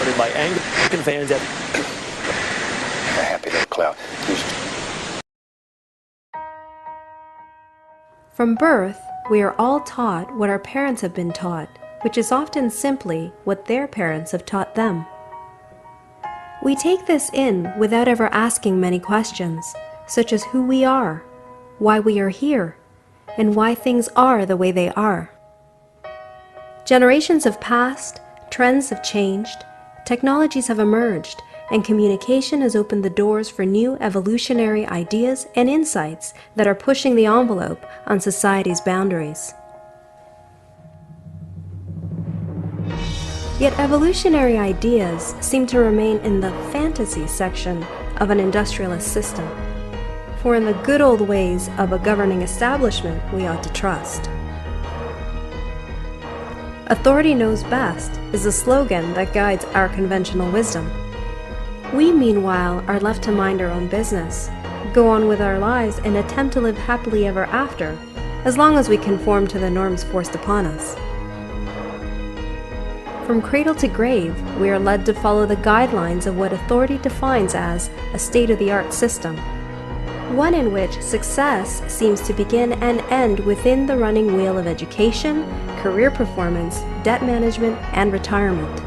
accompanied by Anglican fans at A happy little cloud. From birth, we are all taught what our parents have been taught, which is often simply what their parents have taught them. We take this in without ever asking many questions, such as who we are, why we are here, and why things are the way they are. Generations have passed, trends have changed, technologies have emerged, and communication has opened the doors for new evolutionary ideas and insights that are pushing the envelope on society's boundaries. Yet evolutionary ideas seem to remain in the fantasy section of an industrialist system. For in the good old ways of a governing establishment we ought to trust. Authority knows best is a slogan that guides our conventional wisdom. We, meanwhile, are left to mind our own business, go on with our lives, and attempt to live happily ever after, as long as we conform to the norms forced upon us. From cradle to grave, we are led to follow the guidelines of what authority defines as a state-of-the-art system, one in which success seems to begin and end within the running wheel of education, career performance, debt management, and retirement.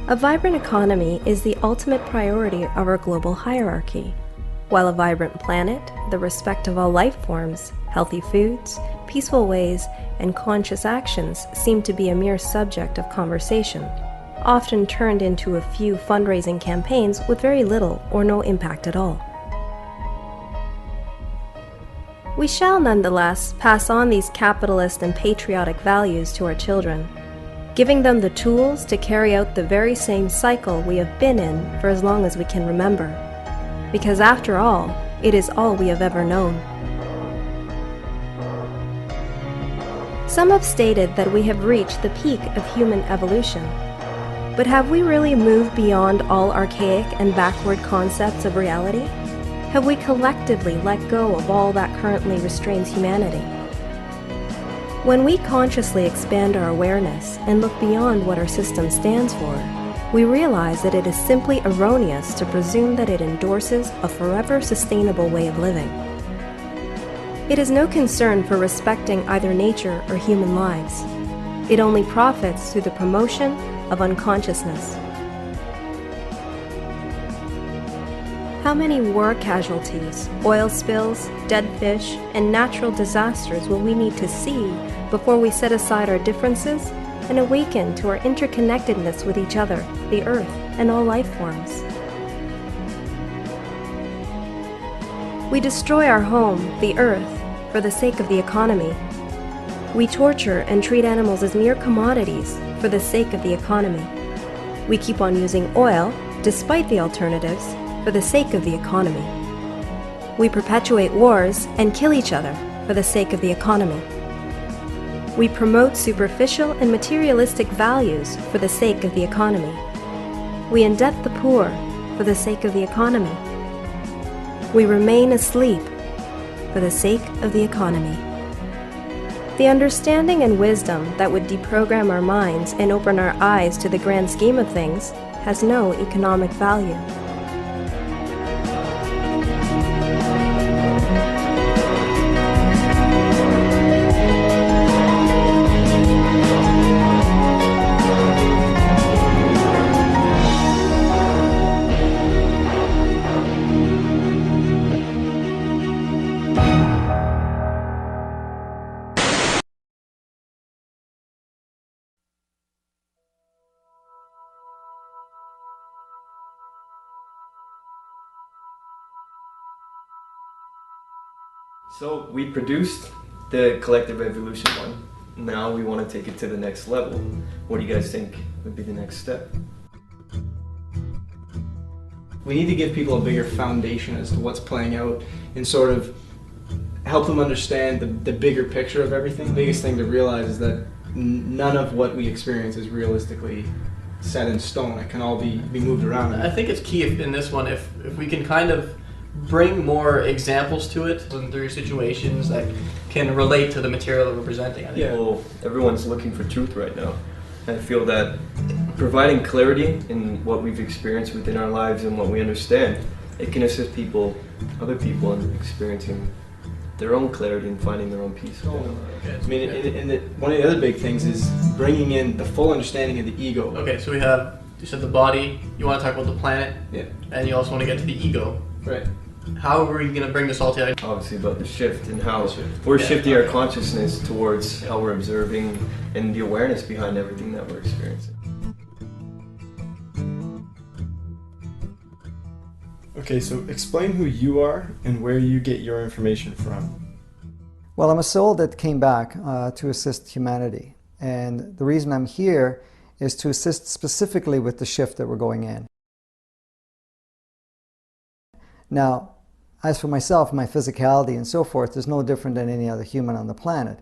A vibrant economy is the ultimate priority of our global hierarchy, while a vibrant planet, the respect of all life forms, healthy foods, peaceful ways, and conscious actions seem to be a mere subject of conversation, often turned into a few fundraising campaigns with very little or no impact at all. We shall nonetheless pass on these capitalist and patriotic values to our children, giving them the tools to carry out the very same cycle we have been in for as long as we can remember, because after all, it is all we have ever known. Some have stated that we have reached the peak of human evolution, but have we really moved beyond all archaic and backward concepts of reality? Have we collectively let go of all that currently restrains humanity? When we consciously expand our awareness and look beyond what our system stands for, we realize that it is simply erroneous to presume that it endorses a forever sustainable way of living. It is no concern for respecting either nature or human lives. It only profits through the promotion of unconsciousness. How many war casualties, oil spills, dead fish, and natural disasters will we need to see before we set aside our differences and awaken to our interconnectedness with each other, the earth, and all life forms? We destroy our home, the earth, for the sake of the economy. We torture and treat animals as mere commodities for the sake of the economy. We keep on using oil, despite the alternatives, for the sake of the economy. We perpetuate wars and kill each other for the sake of the economy. We promote superficial and materialistic values for the sake of the economy. We indebt the poor for the sake of the economy. We remain asleep for the sake of the economy. The understanding and wisdom that would deprogram our minds and open our eyes to the grand scheme of things has no economic value. So we produced the collective evolution one. Now we want to take it to the next level. What do you guys think would be the next step? We need to give people a bigger foundation as to what's playing out and sort of help them understand the bigger picture of everything. The biggest thing to realize is that none of what we experience is realistically set in stone. It can all be moved around. I think it's key in this one if we can kind of bring more examples to it and through situations that can relate to the material that we're presenting. I think. Yeah. Well, everyone's looking for truth right now. I feel that providing clarity in what we've experienced within our lives and what we understand, it can assist other people in experiencing their own clarity and finding their own peace. I mean, one of the other big things is bringing in the full understanding of the ego. Okay, so you said the body, you want to talk about the planet, Yeah. and you also want to get to the ego. Right. How are we going to bring this all together? Obviously about the shift and how we're shifting our consciousness towards how we're observing and the awareness behind everything that we're experiencing. Okay, so explain who you are and where you get your information from. Well, I'm a soul that came back to assist humanity. And the reason I'm here is to assist specifically with the shift that we're going in. Now, as for myself, my physicality and so forth is no different than any other human on the planet.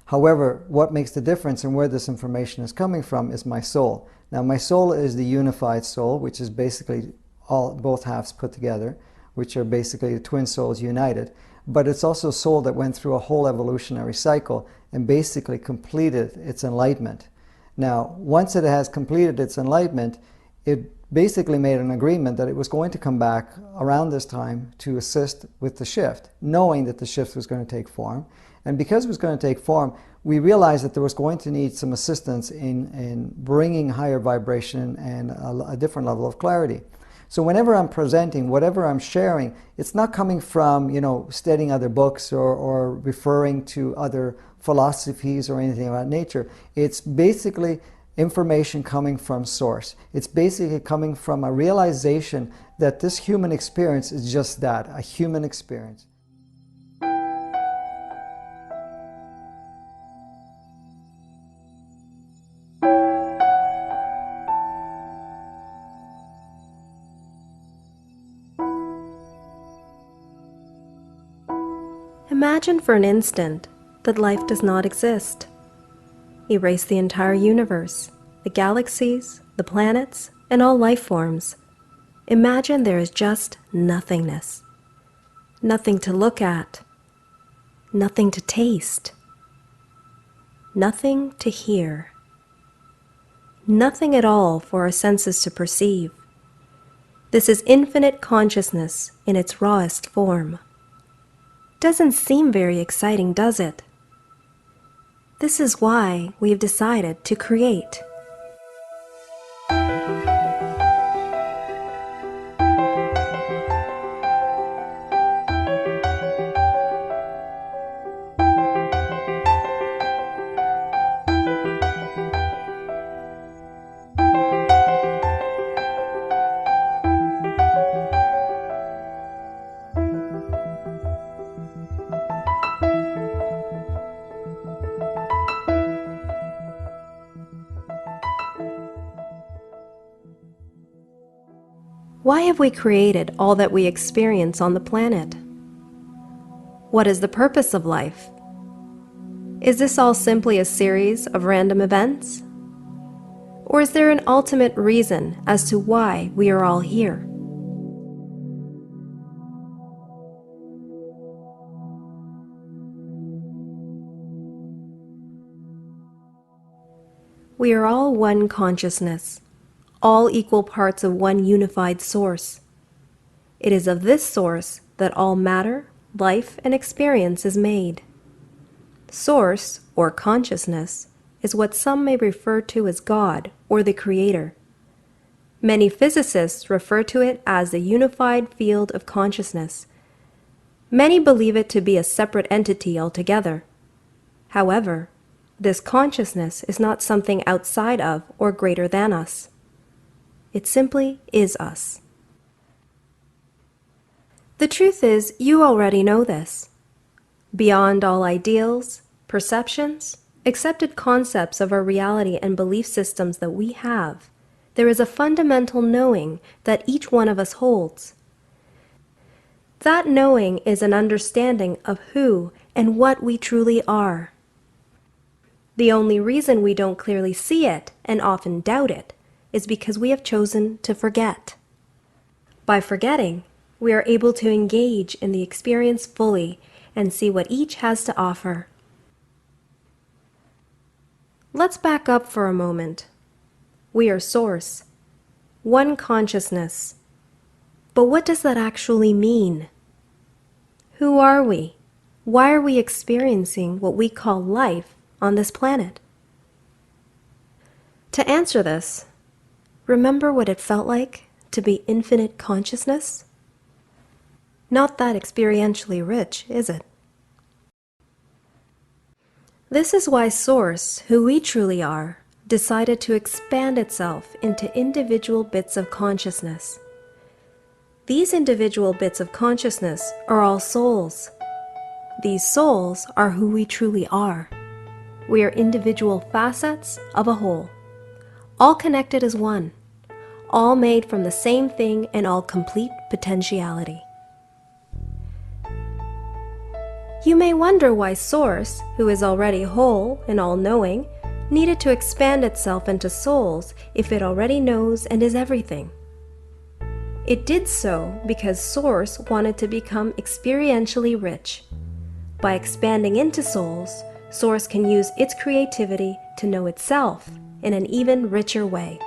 However, what makes the difference and where this information is coming from is my soul. Now, my soul is the unified soul, which is basically both halves put together, which are basically the twin souls united. But it's also a soul that went through a whole evolutionary cycle and basically completed its enlightenment. Now, once it has completed its enlightenment, it basically made an agreement that it was going to come back around this time to assist with the shift, knowing that the shift was going to take form. And because it was going to take form, we realized that there was going to need some assistance in bringing higher vibration and a different level of clarity. So whenever I'm presenting, whatever I'm sharing, it's not coming from, studying other books or referring to other philosophies or anything of that nature. It's basically information coming from source. It's basically coming from a realization that this human experience is just that, a human experience. Imagine for an instant that life does not exist. Erase the entire universe, the galaxies, the planets, and all life forms. Imagine there is just nothingness. Nothing to look at. Nothing to taste. Nothing to hear. Nothing at all for our senses to perceive. This is infinite consciousness in its rawest form. Doesn't seem very exciting, does it? This is why we've decided to create. Why have we created all that we experience on the planet? What is the purpose of life? Is this all simply a series of random events? Or is there an ultimate reason as to why we are all here? We are all one consciousness, all equal parts of one unified source. It is of this source that all matter, life, and experience is made. Source, or consciousness, is what some may refer to as God or the Creator. Many physicists refer to it as the unified field of consciousness. Many believe it to be a separate entity altogether. However, this consciousness is not something outside of or greater than us. It simply is us. The truth is, you already know this. Beyond all ideals, perceptions, accepted concepts of our reality and belief systems that we have, there is a fundamental knowing that each one of us holds. That knowing is an understanding of who and what we truly are. The only reason we don't clearly see it and often doubt it is because we have chosen to forget. By forgetting, we are able to engage in the experience fully and see what each has to offer. Let's back up for a moment. We are source. One consciousness. But what does that actually mean? Who are we? Why are we experiencing what we call life on this planet? To answer this, remember what it felt like to be infinite consciousness? Not that experientially rich, is it? This is why Source, who we truly are, decided to expand itself into individual bits of consciousness. These individual bits of consciousness are all souls. These souls are who we truly are. We are individual facets of a whole, all connected as one, all made from the same thing and all complete potentiality. You may wonder why Source, who is already whole and all-knowing, needed to expand itself into souls if it already knows and is everything. It did so because Source wanted to become experientially rich. By expanding into souls, Source can use its creativity to know itself in an even richer way.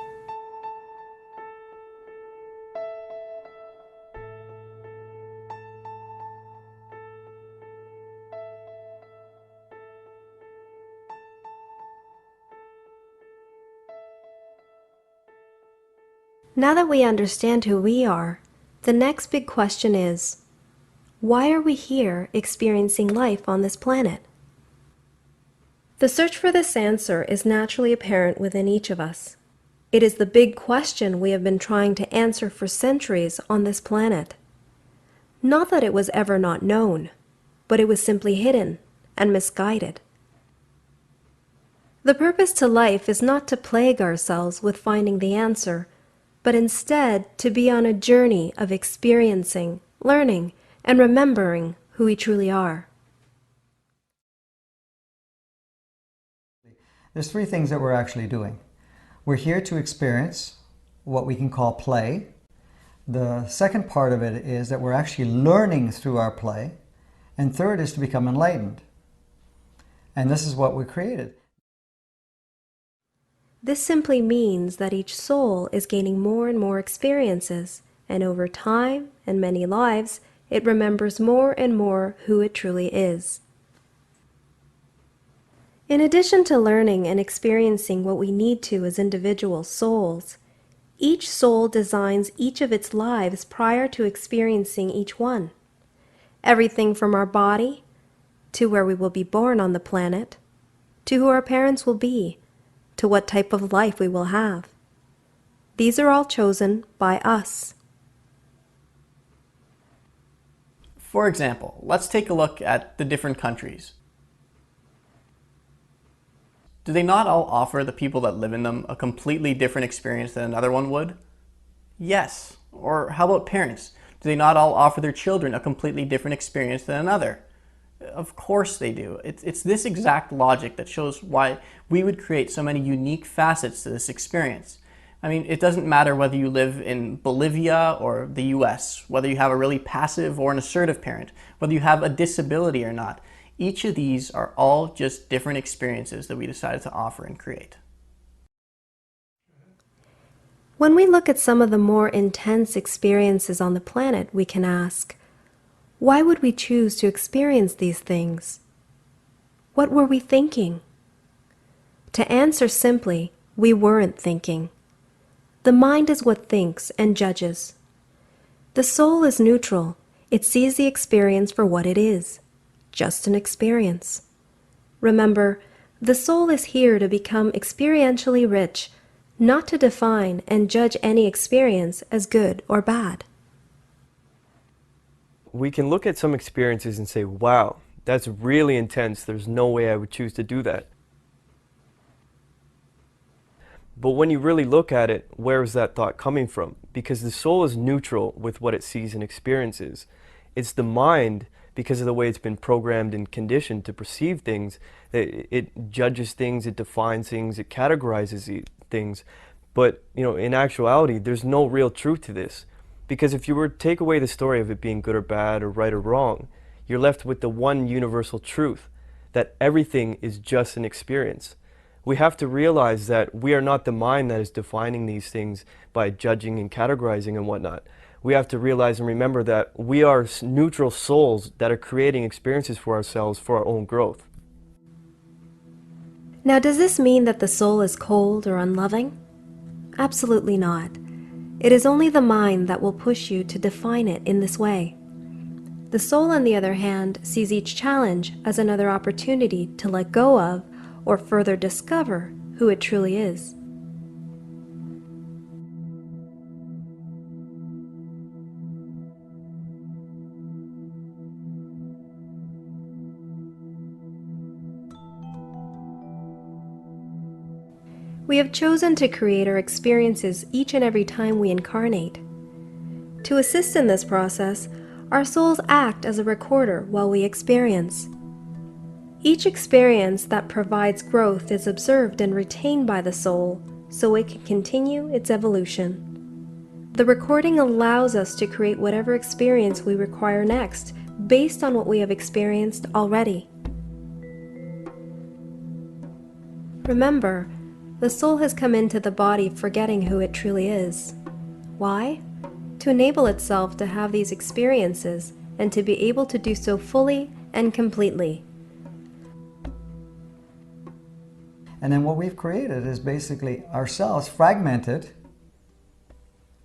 Now that we understand who we are, the next big question is, why are we here experiencing life on this planet? The search for this answer is naturally apparent within each of us. It is the big question we have been trying to answer for centuries on this planet. Not that it was ever not known, but it was simply hidden and misguided. The purpose to life is not to plague ourselves with finding the answer, but instead to be on a journey of experiencing, learning, and remembering who we truly are. There's three things that we're actually doing. We're here to experience what we can call play. The second part of it is that we're actually learning through our play. And third is to become enlightened. And this is what we created. This simply means that each soul is gaining more and more experiences, and over time and many lives, it remembers more and more who it truly is. In addition to learning and experiencing what we need to as individual souls, each soul designs each of its lives prior to experiencing each one. Everything from our body, to where we will be born on the planet, to who our parents will be, to what type of life we will have. These are all chosen by us. For example, let's take a look at the different countries. Do they not all offer the people that live in them a completely different experience than another one would? Yes. Or how about parents? Do they not all offer their children a completely different experience than another? Of course they do. It's this exact logic that shows why we would create so many unique facets to this experience. I mean, it doesn't matter whether you live in Bolivia or the US, whether you have a really passive or an assertive parent, whether you have a disability or not. Each of these are all just different experiences that we decided to offer and create. When we look at some of the more intense experiences on the planet, we can ask, why would we choose to experience these things? What were we thinking? To answer simply, we weren't thinking. The mind is what thinks and judges. The soul is neutral. It sees the experience for what it is, just an experience. Remember, the soul is here to become experientially rich, not to define and judge any experience as good or bad. We can look at some experiences and say, wow, that's really intense. There's no way I would choose to do that. But when you really look at it, where is that thought coming from? Because the soul is neutral with what it sees and experiences. It's the mind, because of the way it's been programmed and conditioned to perceive things, it judges things, it defines things, it categorizes things. But, in actuality, there's no real truth to this. Because if you were to take away the story of it being good or bad or right or wrong, you're left with the one universal truth, that everything is just an experience. We have to realize that we are not the mind that is defining these things by judging and categorizing and whatnot. We have to realize and remember that we are neutral souls that are creating experiences for ourselves for our own growth. Now, does this mean that the soul is cold or unloving? Absolutely not. It is only the mind that will push you to define it in this way. The soul, on the other hand, sees each challenge as another opportunity to let go of or further discover who it truly is. We have chosen to create our experiences each and every time we incarnate. To assist in this process, our souls act as a recorder while we experience. Each experience that provides growth is observed and retained by the soul so it can continue its evolution. The recording allows us to create whatever experience we require next based on what we have experienced already. Remember, the soul has come into the body forgetting who it truly is. Why? To enable itself to have these experiences and to be able to do so fully and completely. And then what we've created is basically ourselves fragmented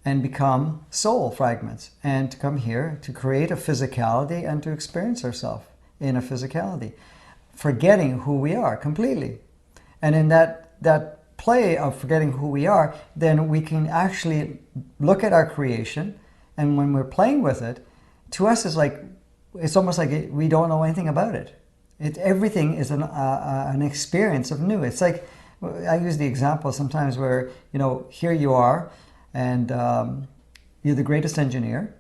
and become soul fragments, and to come here to create a physicality and to experience ourselves in a physicality, forgetting who we are completely. And in that play of forgetting who we are, then we can actually look at our creation, and when we're playing with it, to us it's almost like we don't know anything about it. Everything is an experience of new. It's like, I use the example sometimes where, here you are, and you're the greatest engineer,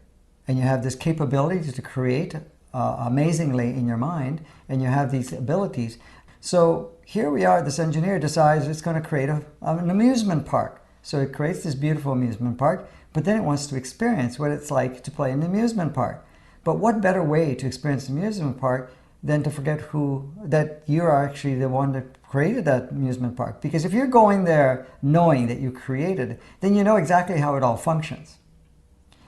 and you have this capability to create amazingly in your mind, and you have these abilities. So here we are, this engineer decides it's going to create an amusement park. So it creates this beautiful amusement park, but then it wants to experience what it's like to play in an amusement park. But what better way to experience an amusement park than to forget that you're actually the one that created that amusement park? Because if you're going there knowing that you created it, then you know exactly how it all functions.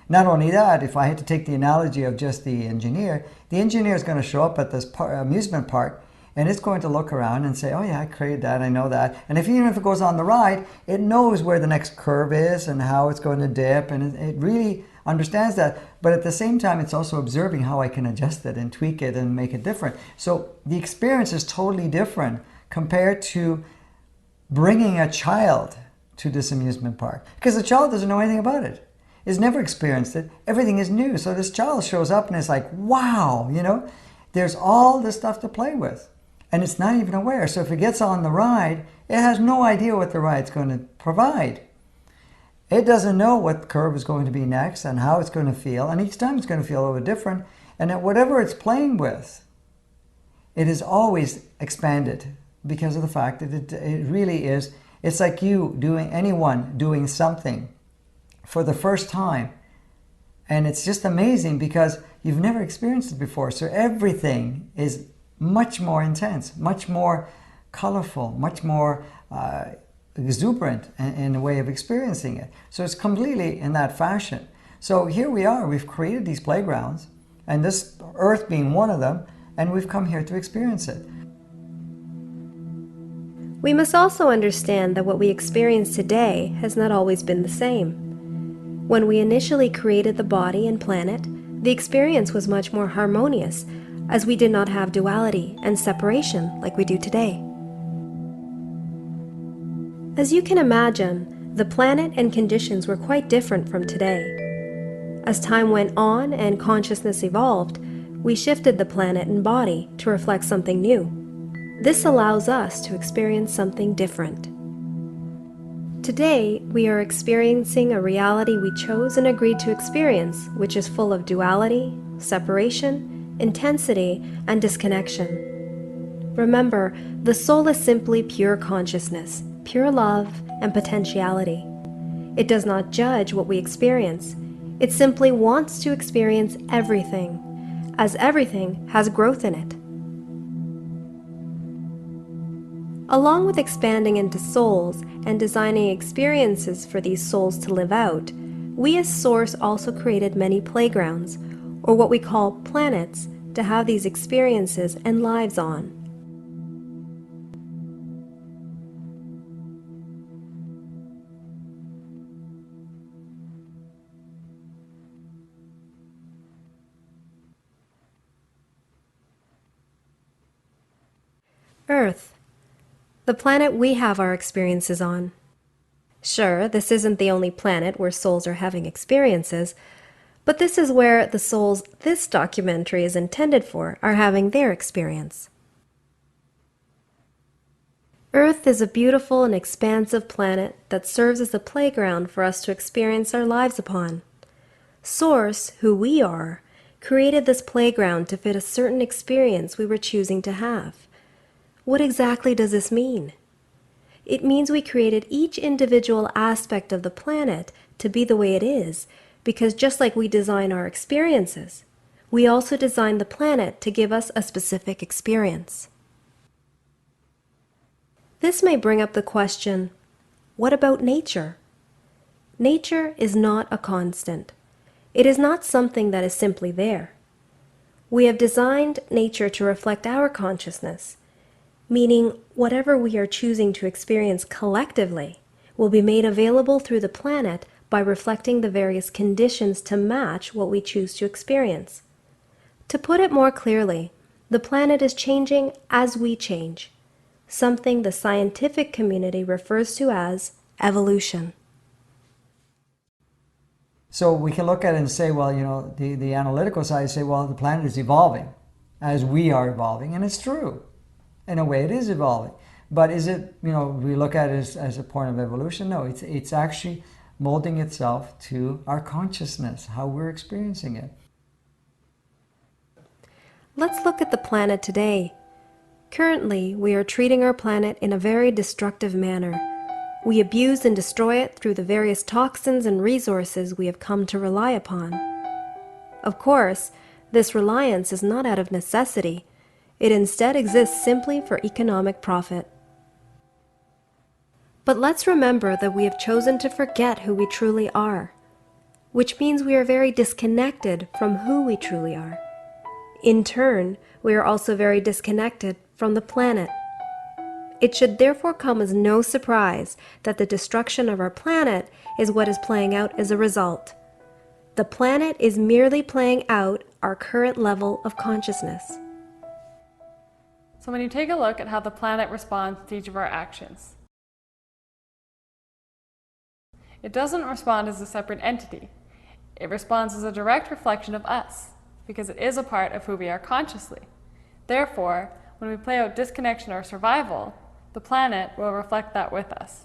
Not only that, if I had to take the analogy of just the engineer is going to show up at this amusement park, and it's going to look around and say, oh yeah, I created that, I know that. And even if it goes on the ride, it knows where the next curve is and how it's going to dip, and it really understands that. But at the same time, it's also observing how I can adjust it and tweak it and make it different. So the experience is totally different compared to bringing a child to this amusement park, because the child doesn't know anything about it. It's never experienced it. Everything is new. So this child shows up and it's like, wow, there's all this stuff to play with. And it's not even aware. So if it gets on the ride, it has no idea what the ride's going to provide. It doesn't know what curve is going to be next and how it's going to feel. And each time it's going to feel a little bit different. And at whatever it's playing with, it is always expanded because of the fact that it really is. It's like anyone doing something for the first time. And it's just amazing because you've never experienced it before. So everything is much more intense, much more colorful, much more exuberant in a way of experiencing it. So it's completely in that fashion. So here we are, we've created these playgrounds, and this earth being one of them, and we've come here to experience it. We must also understand that what we experience today has not always been the same. When we initially created the body and planet, the experience was much more harmonious, as we did not have duality and separation like we do today. As you can imagine, the planet and conditions were quite different from today. As time went on and consciousness evolved, we shifted the planet and body to reflect something new. This allows us to experience something different. Today, we are experiencing a reality we chose and agreed to experience, which is full of duality, separation, intensity, and disconnection. Remember, the soul is simply pure consciousness, pure love, and potentiality. It does not judge what we experience. It simply wants to experience everything, as everything has growth in it. Along with expanding into souls and designing experiences for these souls to live out, we as Source also created many playgrounds, or what we call planets, to have these experiences and lives on. Earth, the planet we have our experiences on. Sure, this isn't the only planet where souls are having experiences, but this is where the souls this documentary is intended for are having their experience. Earth is a beautiful and expansive planet that serves as a playground for us to experience our lives upon. Source, who we are, created this playground to fit a certain experience we were choosing to have. What exactly does this mean? It means we created each individual aspect of the planet to be the way it is, because just like we design our experiences, we also design the planet to give us a specific experience. This may bring up the question, what about nature? Nature is not a constant. It is not something that is simply there. We have designed nature to reflect our consciousness, meaning whatever we are choosing to experience collectively will be made available through the planet by reflecting the various conditions to match what we choose to experience. To put it more clearly, the planet is changing as we change, something the scientific community refers to as evolution. So we can look at it and say, well, the analytical side say, well, the planet is evolving as we are evolving, and it's true. In a way, it is evolving. But is it, we look at it as a point of evolution? No, it's actually molding itself to our consciousness, how we're experiencing it. Let's look at the planet today. Currently, we are treating our planet in a very destructive manner. We abuse and destroy it through the various toxins and resources we have come to rely upon. Of course, this reliance is not out of necessity. It instead exists simply for economic profit. But let's remember that we have chosen to forget who we truly are, which means we are very disconnected from who we truly are. In turn, we are also very disconnected from the planet. It should therefore come as no surprise that the destruction of our planet is what is playing out as a result. The planet is merely playing out our current level of consciousness. So when you take a look at how the planet responds to each of our actions, it doesn't respond as a separate entity. It responds as a direct reflection of us, because it is a part of who we are consciously. Therefore, when we play out disconnection or survival, the planet will reflect that with us.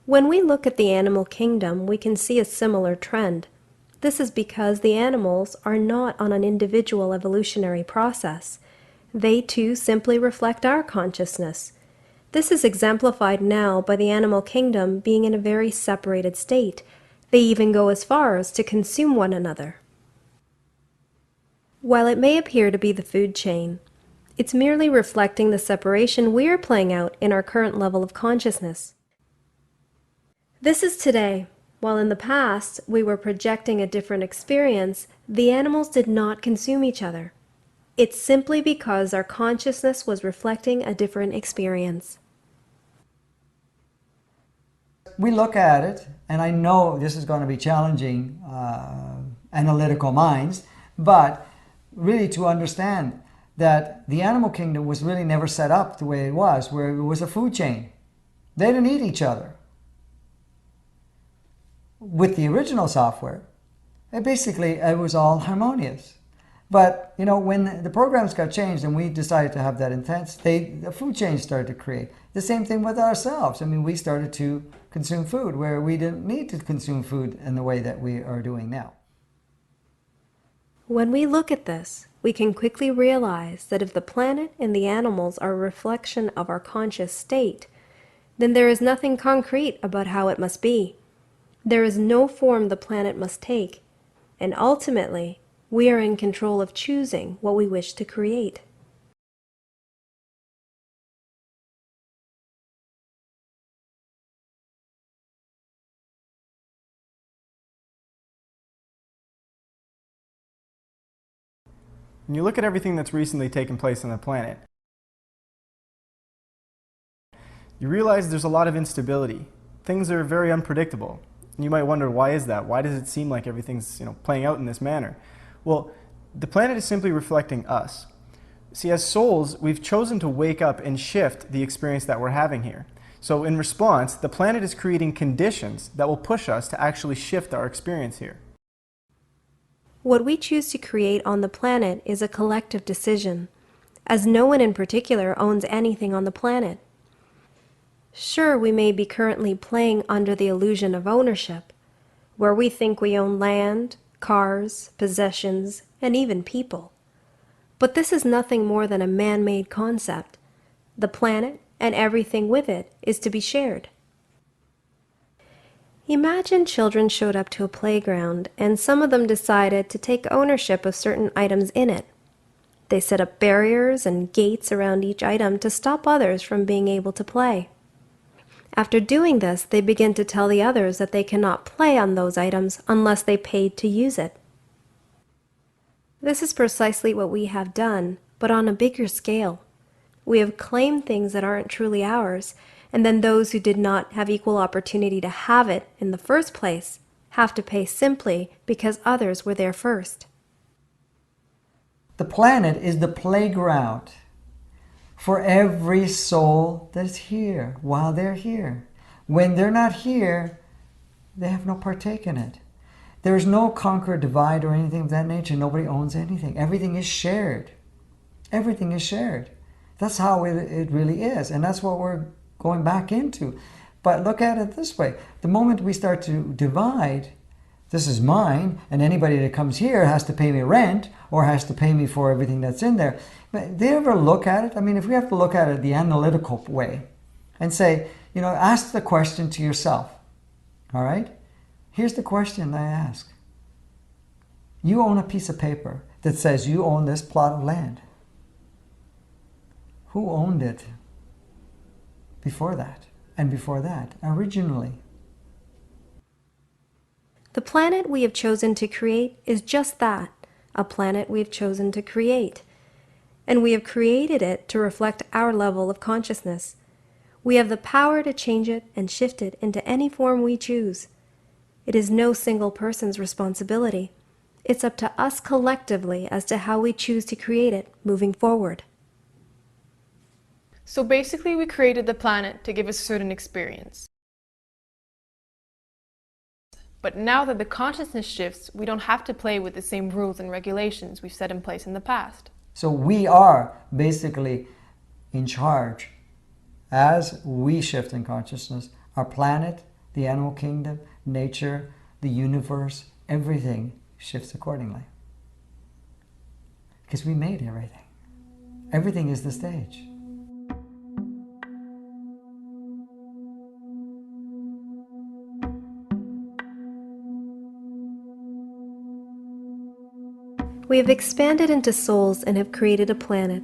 When we look at the animal kingdom, we can see a similar trend. This is because the animals are not on an individual evolutionary process. They too simply reflect our consciousness. This is exemplified now by the animal kingdom being in a very separated state. They even go as far as to consume one another. While it may appear to be the food chain, it's merely reflecting the separation we are playing out in our current level of consciousness. This is today. While in the past we were projecting a different experience, the animals did not consume each other. It's simply because our consciousness was reflecting a different experience. We look at it, and I know this is going to be challenging analytical minds, but really to understand that the animal kingdom was really never set up the way it was, where it was a food chain. They didn't eat each other. With the original software, it was all harmonious. But, when the programs got changed and we decided to have that intense, the food chain started to create. The same thing with ourselves. We started to consume food where we didn't need to consume food in the way that we are doing now. When we look at this, we can quickly realize that if the planet and the animals are a reflection of our conscious state, then there is nothing concrete about how it must be. There is no form the planet must take, and ultimately, we are in control of choosing what we wish to create. When you look at everything that's recently taken place on the planet, you realize there's a lot of instability. Things are very unpredictable. And you might wonder, why is that? Why does it seem like everything's playing out in this manner? Well, the planet is simply reflecting us. See, as souls, we've chosen to wake up and shift the experience that we're having here. So in response, the planet is creating conditions that will push us to actually shift our experience here. What we choose to create on the planet is a collective decision, as no one in particular owns anything on the planet. Sure, we may be currently playing under the illusion of ownership, where we think we own land, cars, possessions, and even people. But this is nothing more than a man-made concept. The planet and everything with it is to be shared. Imagine children showed up to a playground and some of them decided to take ownership of certain items in it. They set up barriers and gates around each item to stop others from being able to play. After doing this, they begin to tell the others that they cannot play on those items unless they paid to use it. This is precisely what we have done, but on a bigger scale. We have claimed things that aren't truly ours, and then those who did not have equal opportunity to have it in the first place have to pay simply because others were there first. The planet is the playground for every soul that's here while they're here. When they're not here, they have no partake in it. There's no conquer, divide, or anything of that nature. Nobody owns anything. Everything is shared. Everything is shared. That's how it really is, and that's what we're going back into. But look at it this way. The moment we start to divide, this is mine, and anybody that comes here has to pay me rent or has to pay me for everything that's in there. But they ever look at it? I mean, if we have to look at it the analytical way and say, ask the question to yourself, all right? Here's the question I ask. You own a piece of paper that says you own this plot of land. Who owned it before that and before that, originally? The planet we have chosen to create is just that, a planet we have chosen to create. And we have created it to reflect our level of consciousness. We have the power to change it and shift it into any form we choose. It is no single person's responsibility. It's up to us collectively as to how we choose to create it moving forward. So basically, we created the planet to give us a certain experience. But now that the consciousness shifts, we don't have to play with the same rules and regulations we've set in place in the past. So we are basically in charge as we shift in consciousness. Our planet, the animal kingdom, nature, the universe, everything shifts accordingly. Because we made everything. Everything is the stage. We have expanded into souls and have created a planet.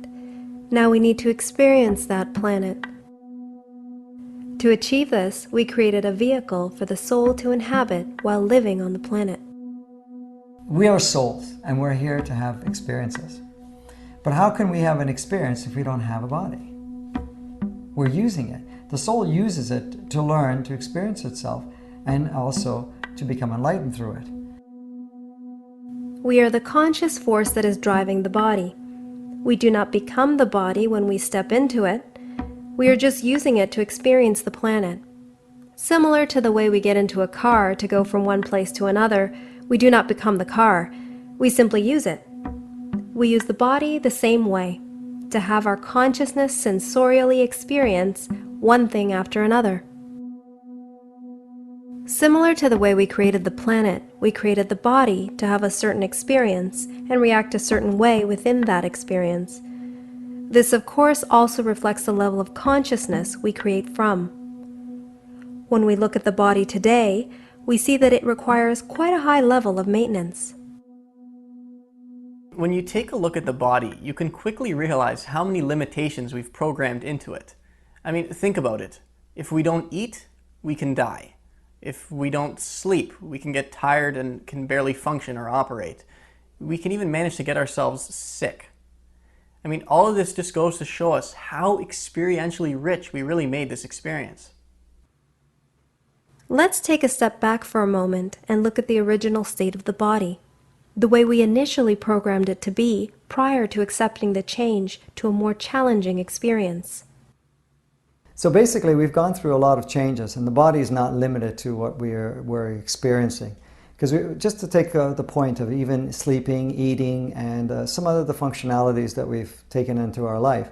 Now we need to experience that planet. To achieve this, we created a vehicle for the soul to inhabit while living on the planet. We are souls, and we're here to have experiences. But how can we have an experience if we don't have a body? We're using it. The soul uses it to learn, to experience itself, and also to become enlightened through it. We are the conscious force that is driving the body. We do not become the body when we step into it. We are just using it to experience the planet. Similar to the way we get into a car to go from one place to another, we do not become the car. We simply use it. We use the body the same way, to have our consciousness sensorially experience one thing after another. Similar to the way we created the planet, we created the body to have a certain experience and react a certain way within that experience. This, of course, also reflects the level of consciousness we create from. When we look at the body today, we see that it requires quite a high level of maintenance. When you take a look at the body, you can quickly realize how many limitations we've programmed into it. I mean, think about it. If we don't eat, we can die. If we don't sleep, we can get tired and can barely function or operate. We can even manage to get ourselves sick. I mean, all of this just goes to show us how experientially rich we really made this experience. Let's take a step back for a moment and look at the original state of the body, the way we initially programmed it to be prior to accepting the change to a more challenging experience. So basically, we've gone through a lot of changes, and the body is not limited to what we're experiencing. Because just to take the point of even sleeping, eating, and some other the functionalities that we've taken into our life,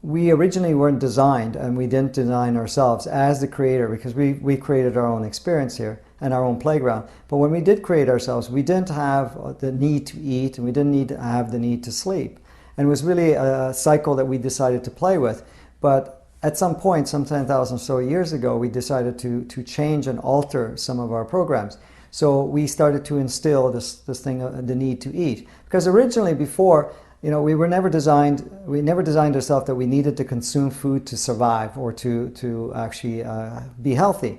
we originally weren't designed, and we didn't design ourselves as the creator, because we created our own experience here and our own playground. But when we did create ourselves, we didn't have the need to eat, and we didn't need to have the need to sleep. And it was really a cycle that we decided to play with. But at some point, some 10,000 or so years ago, we decided to change and alter some of our programs. So we started to instill this thing, the need to eat. Because originally, before, we never designed ourselves that we needed to consume food to survive or to actually be healthy.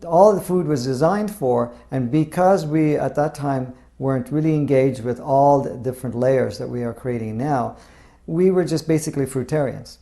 All the food was designed for, and because we at that time weren't really engaged with all the different layers that we are creating now, we were just basically fruitarians,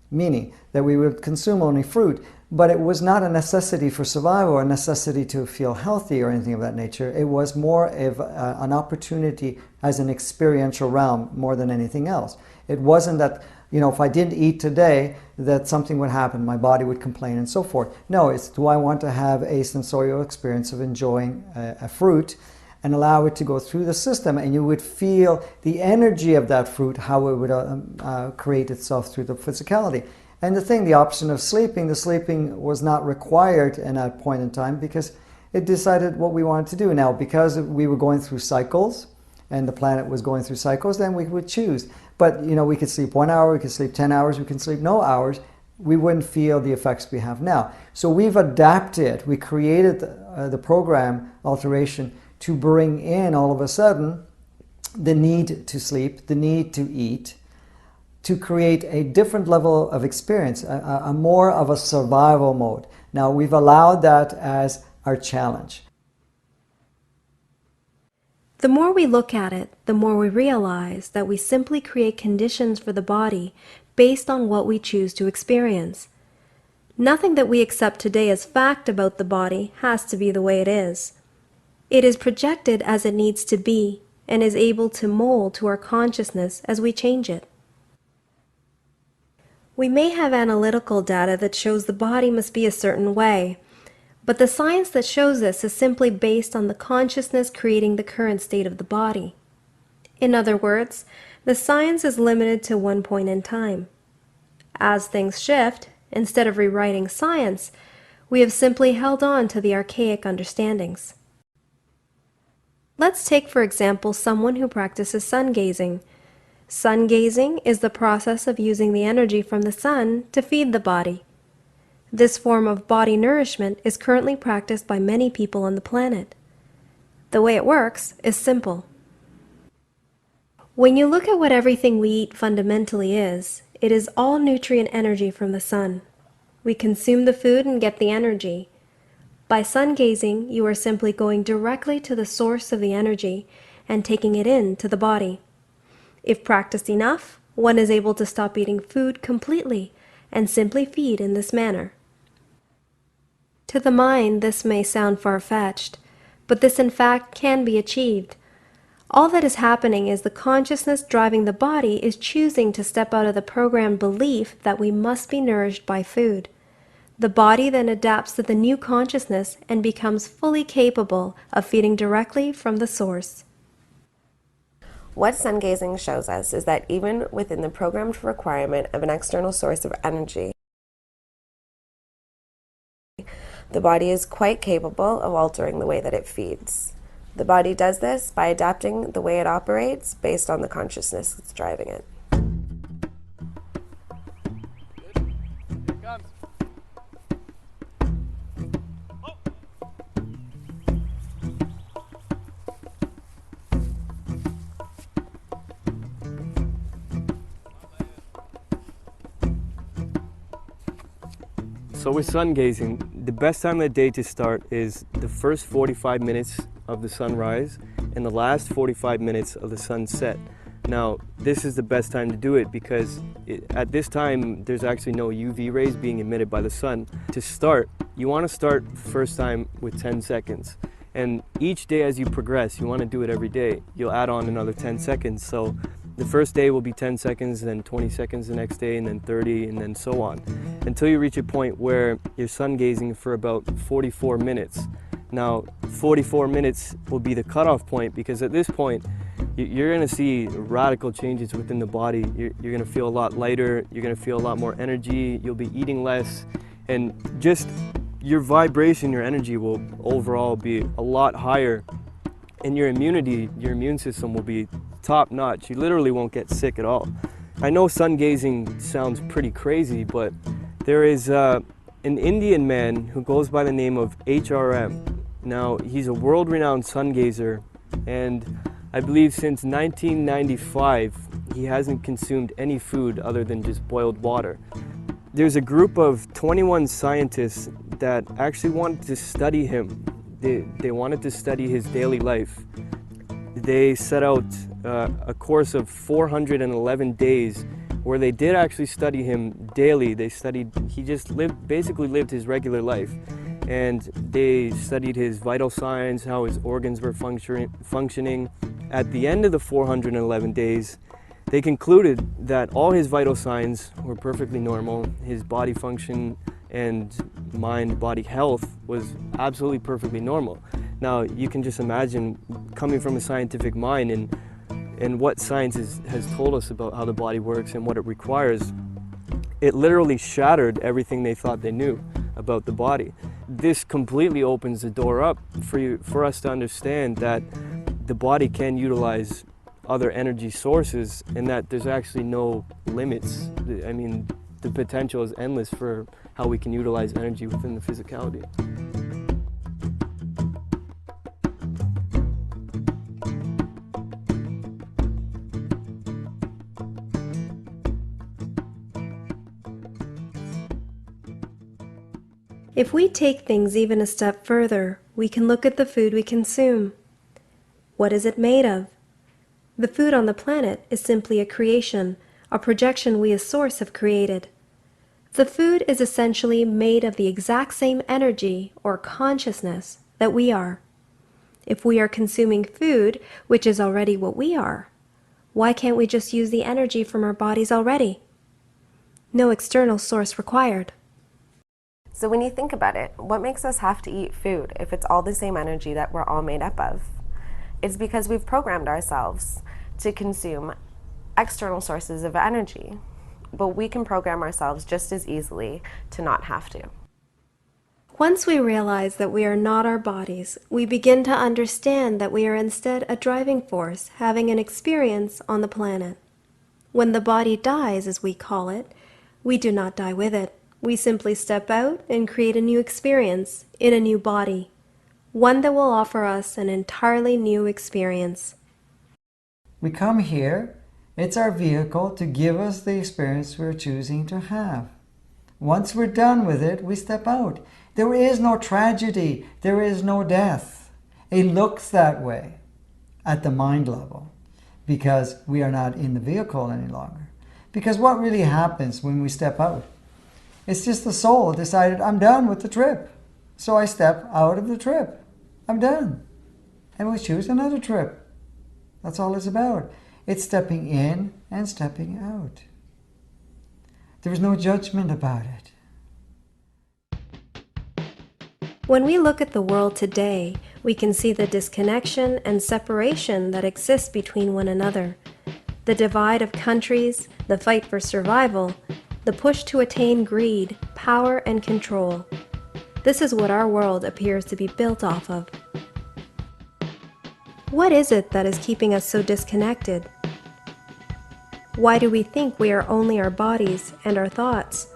meaning that we would consume only fruit. But it was not a necessity for survival or a necessity to feel healthy or anything of that nature. It was more of an opportunity as an experiential realm more than anything else. It wasn't that, if I didn't eat today, that something would happen, my body would complain and so forth. No, it's do I want to have a sensorial experience of enjoying a fruit and allow it to go through the system, and you would feel the energy of that fruit, how it would create itself through the physicality. And the option of sleeping, the sleeping was not required in that point in time because it decided what we wanted to do. Now, because we were going through cycles and the planet was going through cycles, then we would choose. But, we could sleep 1 hour, we could sleep 10 hours, we could sleep no hours. We wouldn't feel the effects we have now. So we've adapted, we created the program alteration to bring in all of a sudden the need to sleep, the need to eat, to create a different level of experience, a more of a survival mode. Now, we've allowed that as our challenge. The more we look at it, the more we realize that we simply create conditions for the body based on what we choose to experience. Nothing that we accept today as fact about the body has to be the way it is. It is projected as it needs to be and is able to mold to our consciousness as we change it. We may have analytical data that shows the body must be a certain way, but the science that shows this is simply based on the consciousness creating the current state of the body. In other words, the science is limited to one point in time. As things shift, instead of rewriting science, we have simply held on to the archaic understandings. Let's take, for example, someone who practices sun gazing. Sun gazing is the process of using the energy from the sun to feed the body. This form of body nourishment is currently practiced by many people on the planet. The way it works is simple. When you look at what everything we eat fundamentally is, it is all nutrient energy from the sun. We consume the food and get the energy. By sun gazing, you are simply going directly to the source of the energy and taking it into the body. If practiced enough, one is able to stop eating food completely and simply feed in this manner. To the mind, this may sound far-fetched, but this in fact can be achieved. All that is happening is the consciousness driving the body is choosing to step out of the programmed belief that we must be nourished by food. The body then adapts to the new consciousness and becomes fully capable of feeding directly from the source. What sun gazing shows us is that even within the programmed requirement of an external source of energy, the body is quite capable of altering the way that it feeds. The body does this by adapting the way it operates based on the consciousness that's driving it. So with sun gazing, the best time of the day to start is the first 45 minutes of the sunrise in the last 45 minutes of the sunset. Now, this is the best time to do it because at this time, there's actually no UV rays being emitted by the sun. To start, you want to start first time with 10 seconds. And each day as you progress, you want to do it every day. You'll add on another 10 seconds. So the first day will be 10 seconds, then 20 seconds the next day, and then 30, and then so on. Until you reach a point where you're sun gazing for about 44 minutes. Now, 44 minutes will be the cutoff point because at this point, you're going to see radical changes within the body. You're going to feel a lot lighter, you're going to feel a lot more energy, you'll be eating less, and just your vibration, your energy will overall be a lot higher, and your immunity, your immune system will be top notch. You literally won't get sick at all. I know sun gazing sounds pretty crazy, but there is an Indian man who goes by the name of HRM. Now, he's a world-renowned sun gazer, and I believe since 1995, he hasn't consumed any food other than just boiled water. There's a group of 21 scientists that actually wanted to study him. They wanted to study his daily life. They set out a course of 411 days where they did actually study him daily. He just basically lived his regular life. And they studied his vital signs, how his organs were functioning. At the end of the 411 days, they concluded that all his vital signs were perfectly normal. His body function and mind-body health was absolutely perfectly normal. Now, you can just imagine coming from a scientific mind and what science has told us about how the body works and what it requires. It literally shattered everything they thought they knew about the body. This completely opens the door up for us to understand that the body can utilize other energy sources and that there's actually no limits. I mean, the potential is endless for how we can utilize energy within the physicality. If we take things even a step further, we can look at the food we consume. What is it made of? The food on the planet is simply a creation, a projection we as Source have created. The food is essentially made of the exact same energy or consciousness that we are. If we are consuming food, which is already what we are, why can't we just use the energy from our bodies already? No external source required. So when you think about it, what makes us have to eat food if it's all the same energy that we're all made up of? It's because we've programmed ourselves to consume external sources of energy, but we can program ourselves just as easily to not have to. Once we realize that we are not our bodies, we begin to understand that we are instead a driving force having an experience on the planet. When the body dies, as we call it, we do not die with it. We simply step out and create a new experience in a new body, one that will offer us an entirely new experience. We come here, it's our vehicle to give us the experience we're choosing to have. Once we're done with it, we step out. There is no tragedy, there is no death. It looks that way at the mind level because we are not in the vehicle any longer. Because what really happens when we step out? It's just the soul decided, I'm done with the trip. So I step out of the trip. I'm done. And we choose another trip. That's all it's about. It's stepping in and stepping out. There is no judgment about it. When we look at the world today, we can see the disconnection and separation that exists between one another. The divide of countries, the fight for survival, the push to attain greed, power, and control. This is what our world appears to be built off of. What is it that is keeping us so disconnected? Why do we think we are only our bodies and our thoughts?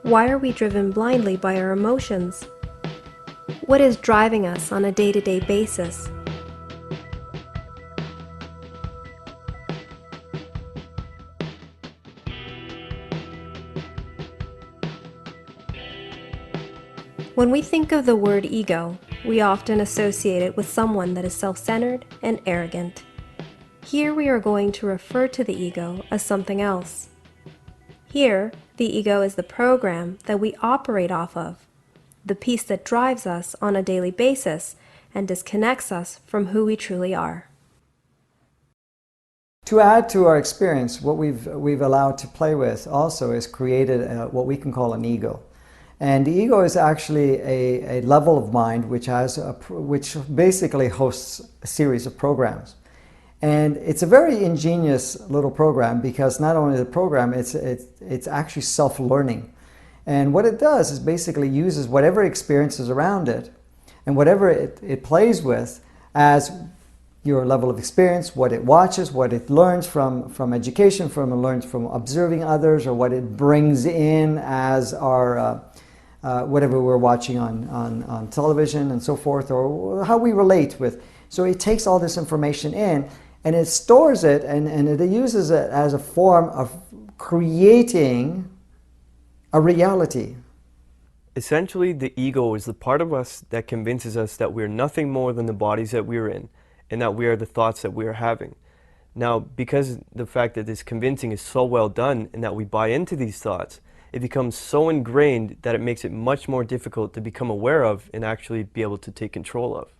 Why are we driven blindly by our emotions? What is driving us on a day-to-day basis? When we think of the word ego, we often associate it with someone that is self-centered and arrogant. Here we are going to refer to the ego as something else. Here, the ego is the program that we operate off of, the piece that drives us on a daily basis and disconnects us from who we truly are. To add to our experience, what we've allowed to play with also is created what we can call an ego. And the ego is actually a level of mind which basically hosts a series of programs. And it's a very ingenious little program because not only the program, it's actually self-learning. And what it does is basically uses whatever experiences around it and whatever it plays with as your level of experience, what it watches, what it learns from education, it learns from observing others, or what it brings in as our whatever we're watching on television and so forth, or how we relate with. So it takes all this information in and it stores it and it uses it as a form of creating a reality. Essentially, the ego is the part of us that convinces us that we're nothing more than the bodies that we're in, and that we are the thoughts that we are having. Now, because the fact that this convincing is so well done and that we buy into these thoughts, it becomes so ingrained that it makes it much more difficult to become aware of and actually be able to take control of.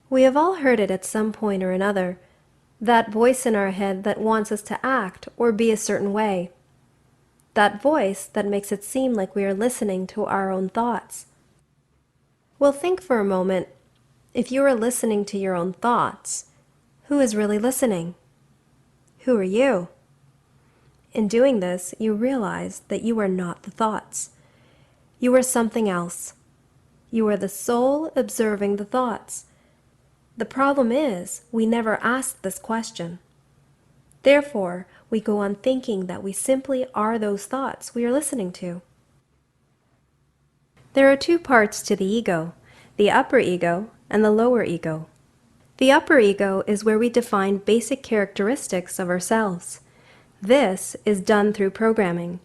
We have all heard it at some point or another, that voice in our head that wants us to act or be a certain way. That voice that makes it seem like we are listening to our own thoughts. Well, think for a moment, if you are listening to your own thoughts, who is really listening? Who are you? In doing this, you realize that you are not the thoughts. You are something else. You are the soul observing the thoughts. The problem is, we never asked this question. Therefore, we go on thinking that we simply are those thoughts we are listening to. There are two parts to the ego, the upper ego and the lower ego. The upper ego is where we define basic characteristics of ourselves. This is done through programming.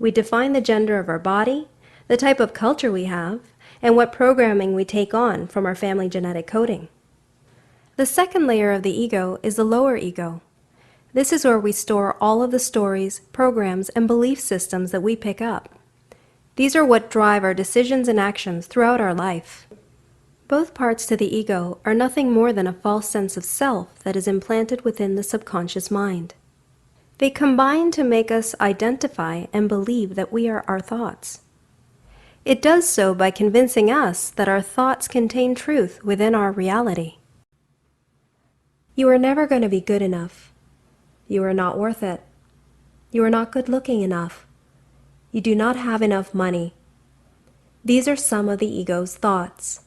We define the gender of our body, the type of culture we have, and what programming we take on from our family genetic coding. The second layer of the ego is the lower ego. This is where we store all of the stories, programs, and belief systems that we pick up. These are what drive our decisions and actions throughout our life. Both parts to the ego are nothing more than a false sense of self that is implanted within the subconscious mind. They combine to make us identify and believe that we are our thoughts. It does so by convincing us that our thoughts contain truth within our reality. You are never going to be good enough. You are not worth it. You are not good looking enough. You do not have enough money. These are some of the ego's thoughts.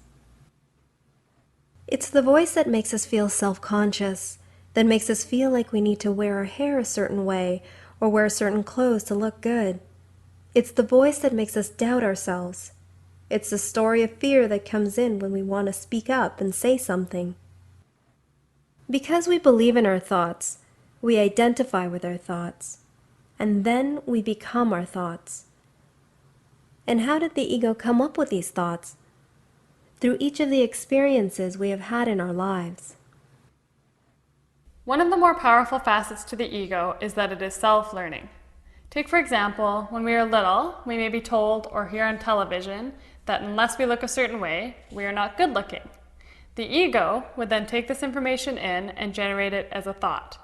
It's the voice that makes us feel self-conscious, that makes us feel like we need to wear our hair a certain way or wear certain clothes to look good. It's the voice that makes us doubt ourselves. It's the story of fear that comes in when we want to speak up and say something. Because we believe in our thoughts, we identify with our thoughts, and then we become our thoughts. And how did the ego come up with these thoughts? Through each of the experiences we have had in our lives. One of the more powerful facets to the ego is that it is self-learning. Take for example, when we are little, we may be told or hear on television that unless we look a certain way, we are not good looking. The ego would then take this information in and generate it as a thought.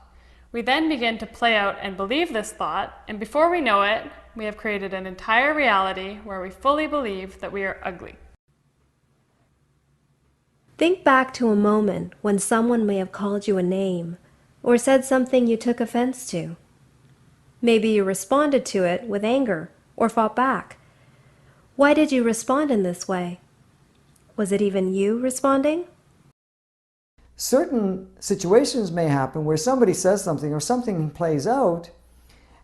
We then begin to play out and believe this thought, and before we know it, we have created an entire reality where we fully believe that we are ugly. Think back to a moment when someone may have called you a name or said something you took offense to. Maybe you responded to it with anger or fought back. Why did you respond in this way? Was it even you responding? Certain situations may happen where somebody says something or something plays out,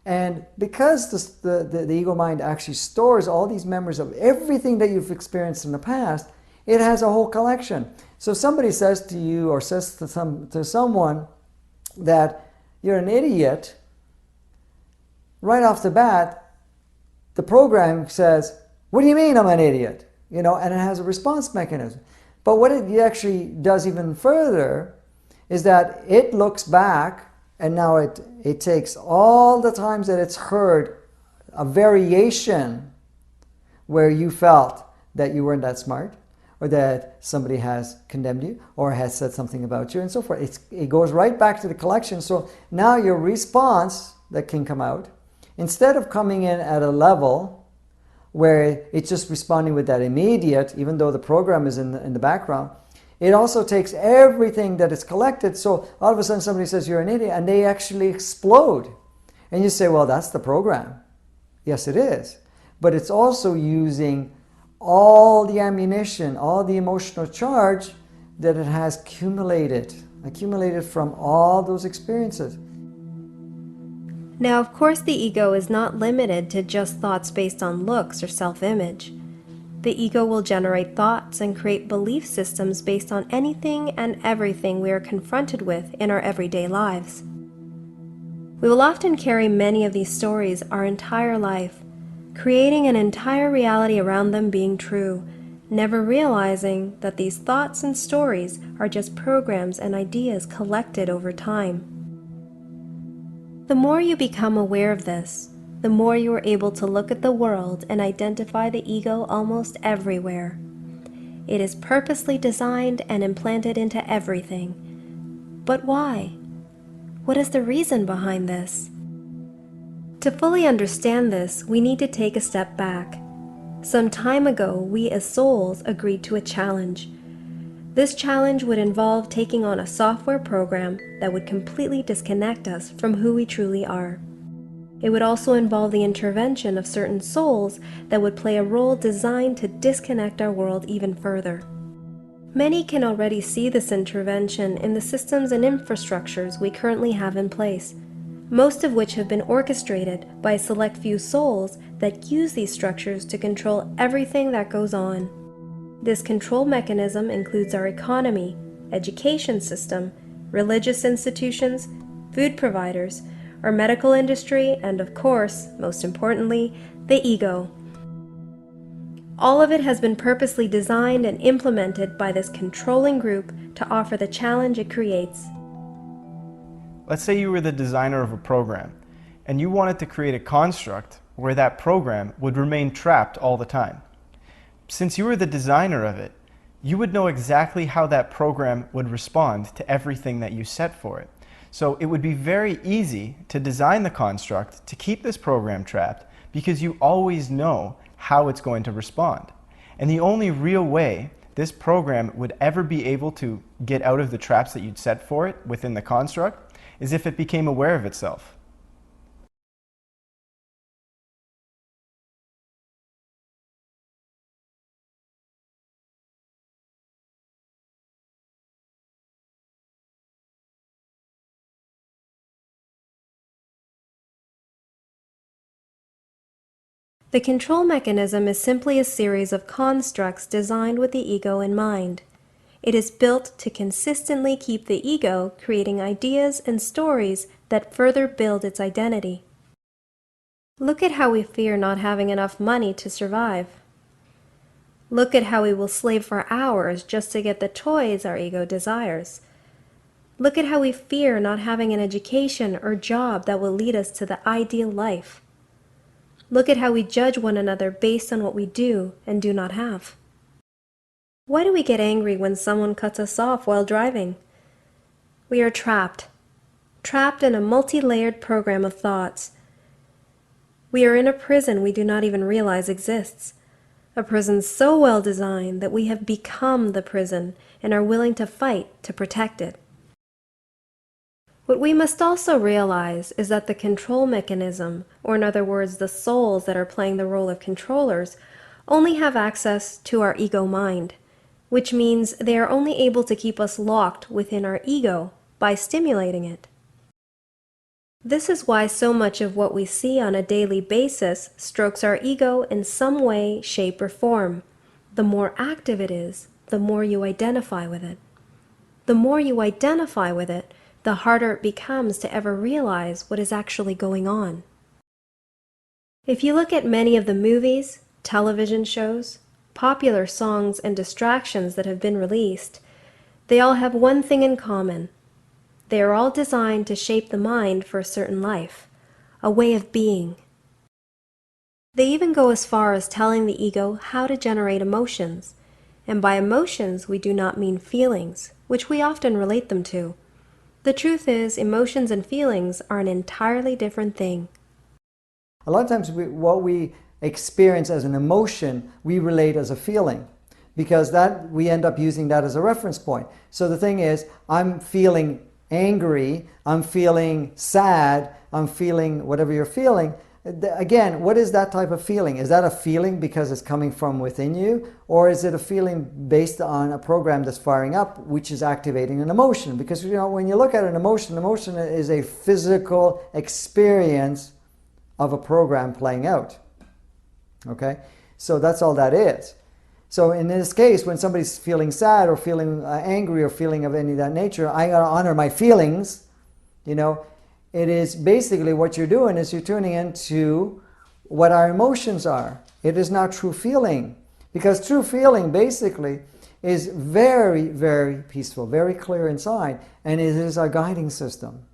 And because the ego mind actually stores all these memories of everything that you've experienced in the past, it has a whole collection. So if somebody says to you or says to someone that you're an idiot, right off the bat, the program says, what do you mean I'm an idiot? You know, and it has a response mechanism. But what it actually does even further is that it looks back, and now it takes all the times that it's heard a variation where you felt that you weren't that smart, or that somebody has condemned you, or has said something about you, and so forth. It goes right back to the collection. So now your response that can come out, instead of coming in at a level where it's just responding with that immediate, even though the program is in the background, it also takes everything that is collected. So all of a sudden somebody says you're an idiot, and they actually explode. And you say, well, that's the program. Yes, it is. But it's also using all the ammunition, all the emotional charge that it has accumulated from all those experiences. Now, of course, the ego is not limited to just thoughts based on looks or self-image. The ego will generate thoughts and create belief systems based on anything and everything we are confronted with in our everyday lives. We will often carry many of these stories our entire life, creating an entire reality around them being true, never realizing that these thoughts and stories are just programs and ideas collected over time. The more you become aware of this, the more you are able to look at the world and identify the ego almost everywhere. It is purposely designed and implanted into everything. But why? What is the reason behind this? To fully understand this, we need to take a step back. Some time ago, we as souls agreed to a challenge. This challenge would involve taking on a software program that would completely disconnect us from who we truly are. It would also involve the intervention of certain souls that would play a role designed to disconnect our world even further. Many can already see this intervention in the systems and infrastructures we currently have in place, most of which have been orchestrated by a select few souls that use these structures to control everything that goes on. This control mechanism includes our economy, education system, religious institutions, food providers, our medical industry, and of course, most importantly, the ego. All of it has been purposely designed and implemented by this controlling group to offer the challenge it creates. Let's say you were the designer of a program, and you wanted to create a construct where that program would remain trapped all the time. Since you were the designer of it, you would know exactly how that program would respond to everything that you set for it. So it would be very easy to design the construct to keep this program trapped because you always know how it's going to respond. And the only real way this program would ever be able to get out of the traps that you'd set for it within the construct is if it became aware of itself. The control mechanism is simply a series of constructs designed with the ego in mind. It is built to consistently keep the ego creating ideas and stories that further build its identity. Look at how we fear not having enough money to survive. Look at how we will slave for hours just to get the toys our ego desires. Look at how we fear not having an education or job that will lead us to the ideal life. Look at how we judge one another based on what we do and do not have. Why do we get angry when someone cuts us off while driving? We are trapped in a multi-layered program of thoughts. We are in a prison we do not even realize exists, a prison so well designed that we have become the prison and are willing to fight to protect it. What we must also realize is that the control mechanism, or in other words, the souls that are playing the role of controllers, only have access to our ego mind, which means they are only able to keep us locked within our ego by stimulating it. This is why so much of what we see on a daily basis strokes our ego in some way, shape, or form. The more active it is, the more you identify with it. The more you identify with it, the harder it becomes to ever realize what is actually going on. If you look at many of the movies, television shows, popular songs, and distractions that have been released, they all have one thing in common. They are all designed to shape the mind for a certain life, a way of being. They even go as far as telling the ego how to generate emotions, and by emotions we do not mean feelings, which we often relate them to. The truth is, emotions and feelings are an entirely different thing. A lot of times what we experience as an emotion, we relate as a feeling, because that we end up using that as a reference point. So the thing is, I'm feeling angry, I'm feeling sad, I'm feeling whatever you're feeling. Again, what is that type of feeling? Is that a feeling because it's coming from within you? Or is it a feeling based on a program that's firing up, which is activating an emotion? Because, you know, when you look at an emotion is a physical experience of a program playing out. Okay? So that's all that is. So in this case, when somebody's feeling sad or feeling angry or feeling of any of that nature, I gotta honor my feelings. You know, it is basically what you're doing is you're tuning into what our emotions are. It is not true feeling, because true feeling basically is very, very peaceful, very clear inside, and it is our guiding system.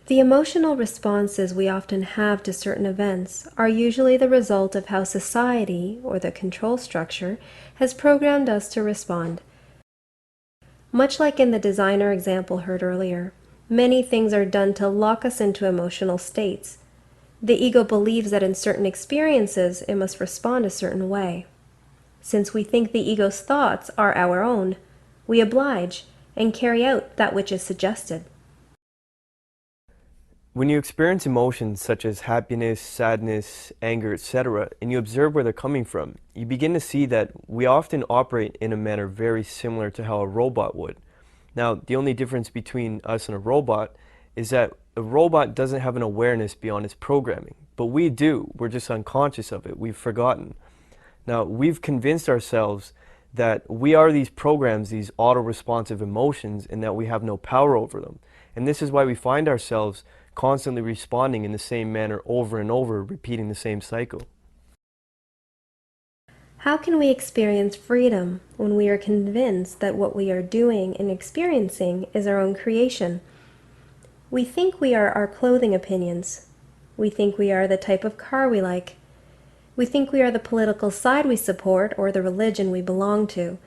The emotional responses we often have to certain events are usually the result of how society, or the control structure, has programmed us to respond. Much like in the designer example heard earlier, many things are done to lock us into emotional states. The ego believes that in certain experiences it must respond a certain way. Since we think the ego's thoughts are our own, we oblige and carry out that which is suggested. When you experience emotions such as happiness, sadness, anger, etc., and you observe where they're coming from, you begin to see that we often operate in a manner very similar to how a robot would. Now, the only difference between us and a robot is that a robot doesn't have an awareness beyond its programming, but we do. We're just unconscious of it. We've forgotten. Now, we've convinced ourselves that we are these programs, these auto-responsive emotions, and that we have no power over them. And this is why we find ourselves constantly responding in the same manner over and over, repeating the same cycle. How can we experience freedom when we are convinced that what we are doing and experiencing is our own creation? We think we are our clothing opinions. We think we are the type of car we like. We think we are the political side we support or the religion we belong to.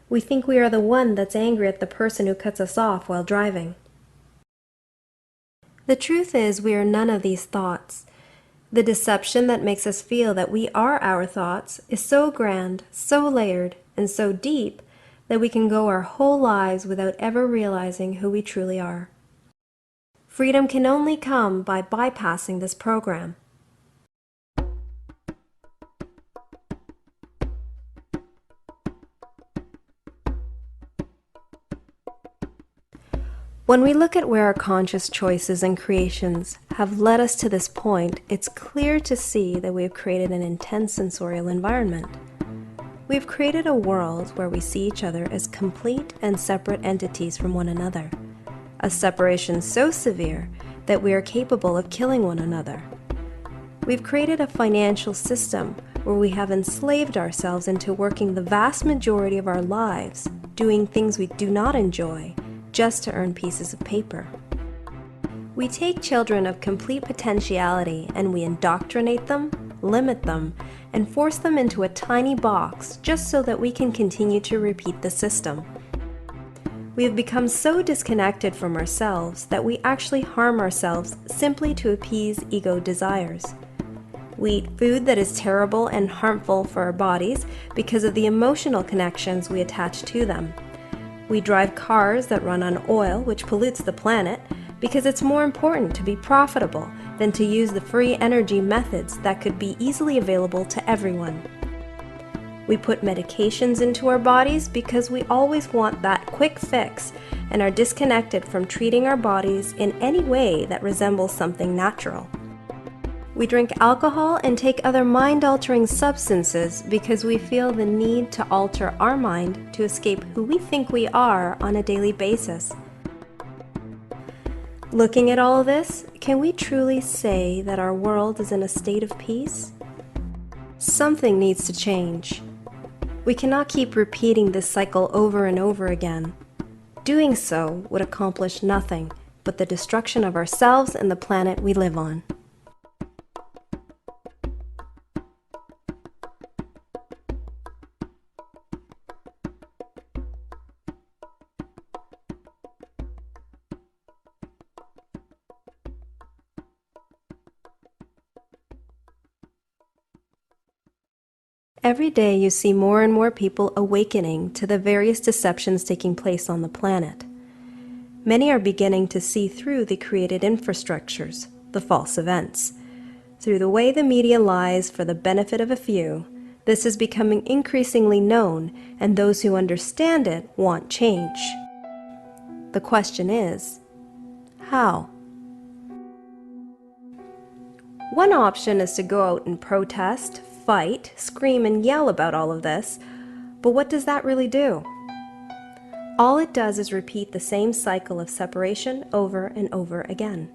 We think we are the one that's angry at the person who cuts us off while driving. The truth is, we are none of these thoughts. The deception that makes us feel that we are our thoughts is so grand, so layered, and so deep that we can go our whole lives without ever realizing who we truly are. Freedom can only come by bypassing this program. When we look at where our conscious choices and creations have led us to this point, it's clear to see that we have created an intense sensorial environment. We've created a world where we see each other as complete and separate entities from one another, a separation so severe that we are capable of killing one another. We've created a financial system where we have enslaved ourselves into working the vast majority of our lives, doing things we do not enjoy, just to earn pieces of paper. We take children of complete potentiality and we indoctrinate them, limit them, and force them into a tiny box just so that we can continue to repeat the system. We have become so disconnected from ourselves that we actually harm ourselves simply to appease ego desires. We eat food that is terrible and harmful for our bodies because of the emotional connections we attach to them. We drive cars that run on oil, which pollutes the planet, because it's more important to be profitable than to use the free energy methods that could be easily available to everyone. We put medications into our bodies because we always want that quick fix and are disconnected from treating our bodies in any way that resembles something natural. We drink alcohol and take other mind-altering substances because we feel the need to alter our mind to escape who we think we are on a daily basis. Looking at all of this, can we truly say that our world is in a state of peace? Something needs to change. We cannot keep repeating this cycle over and over again. Doing so would accomplish nothing but the destruction of ourselves and the planet we live on. Every day you see more and more people awakening to the various deceptions taking place on the planet. Many are beginning to see through the created infrastructures, the false events. Through the way the media lies for the benefit of a few, this is becoming increasingly known, and those who understand it want change. The question is, how? One option is to go out and protest, fight, scream, and yell about all of this, but what does that really do? All it does is repeat the same cycle of separation over and over again.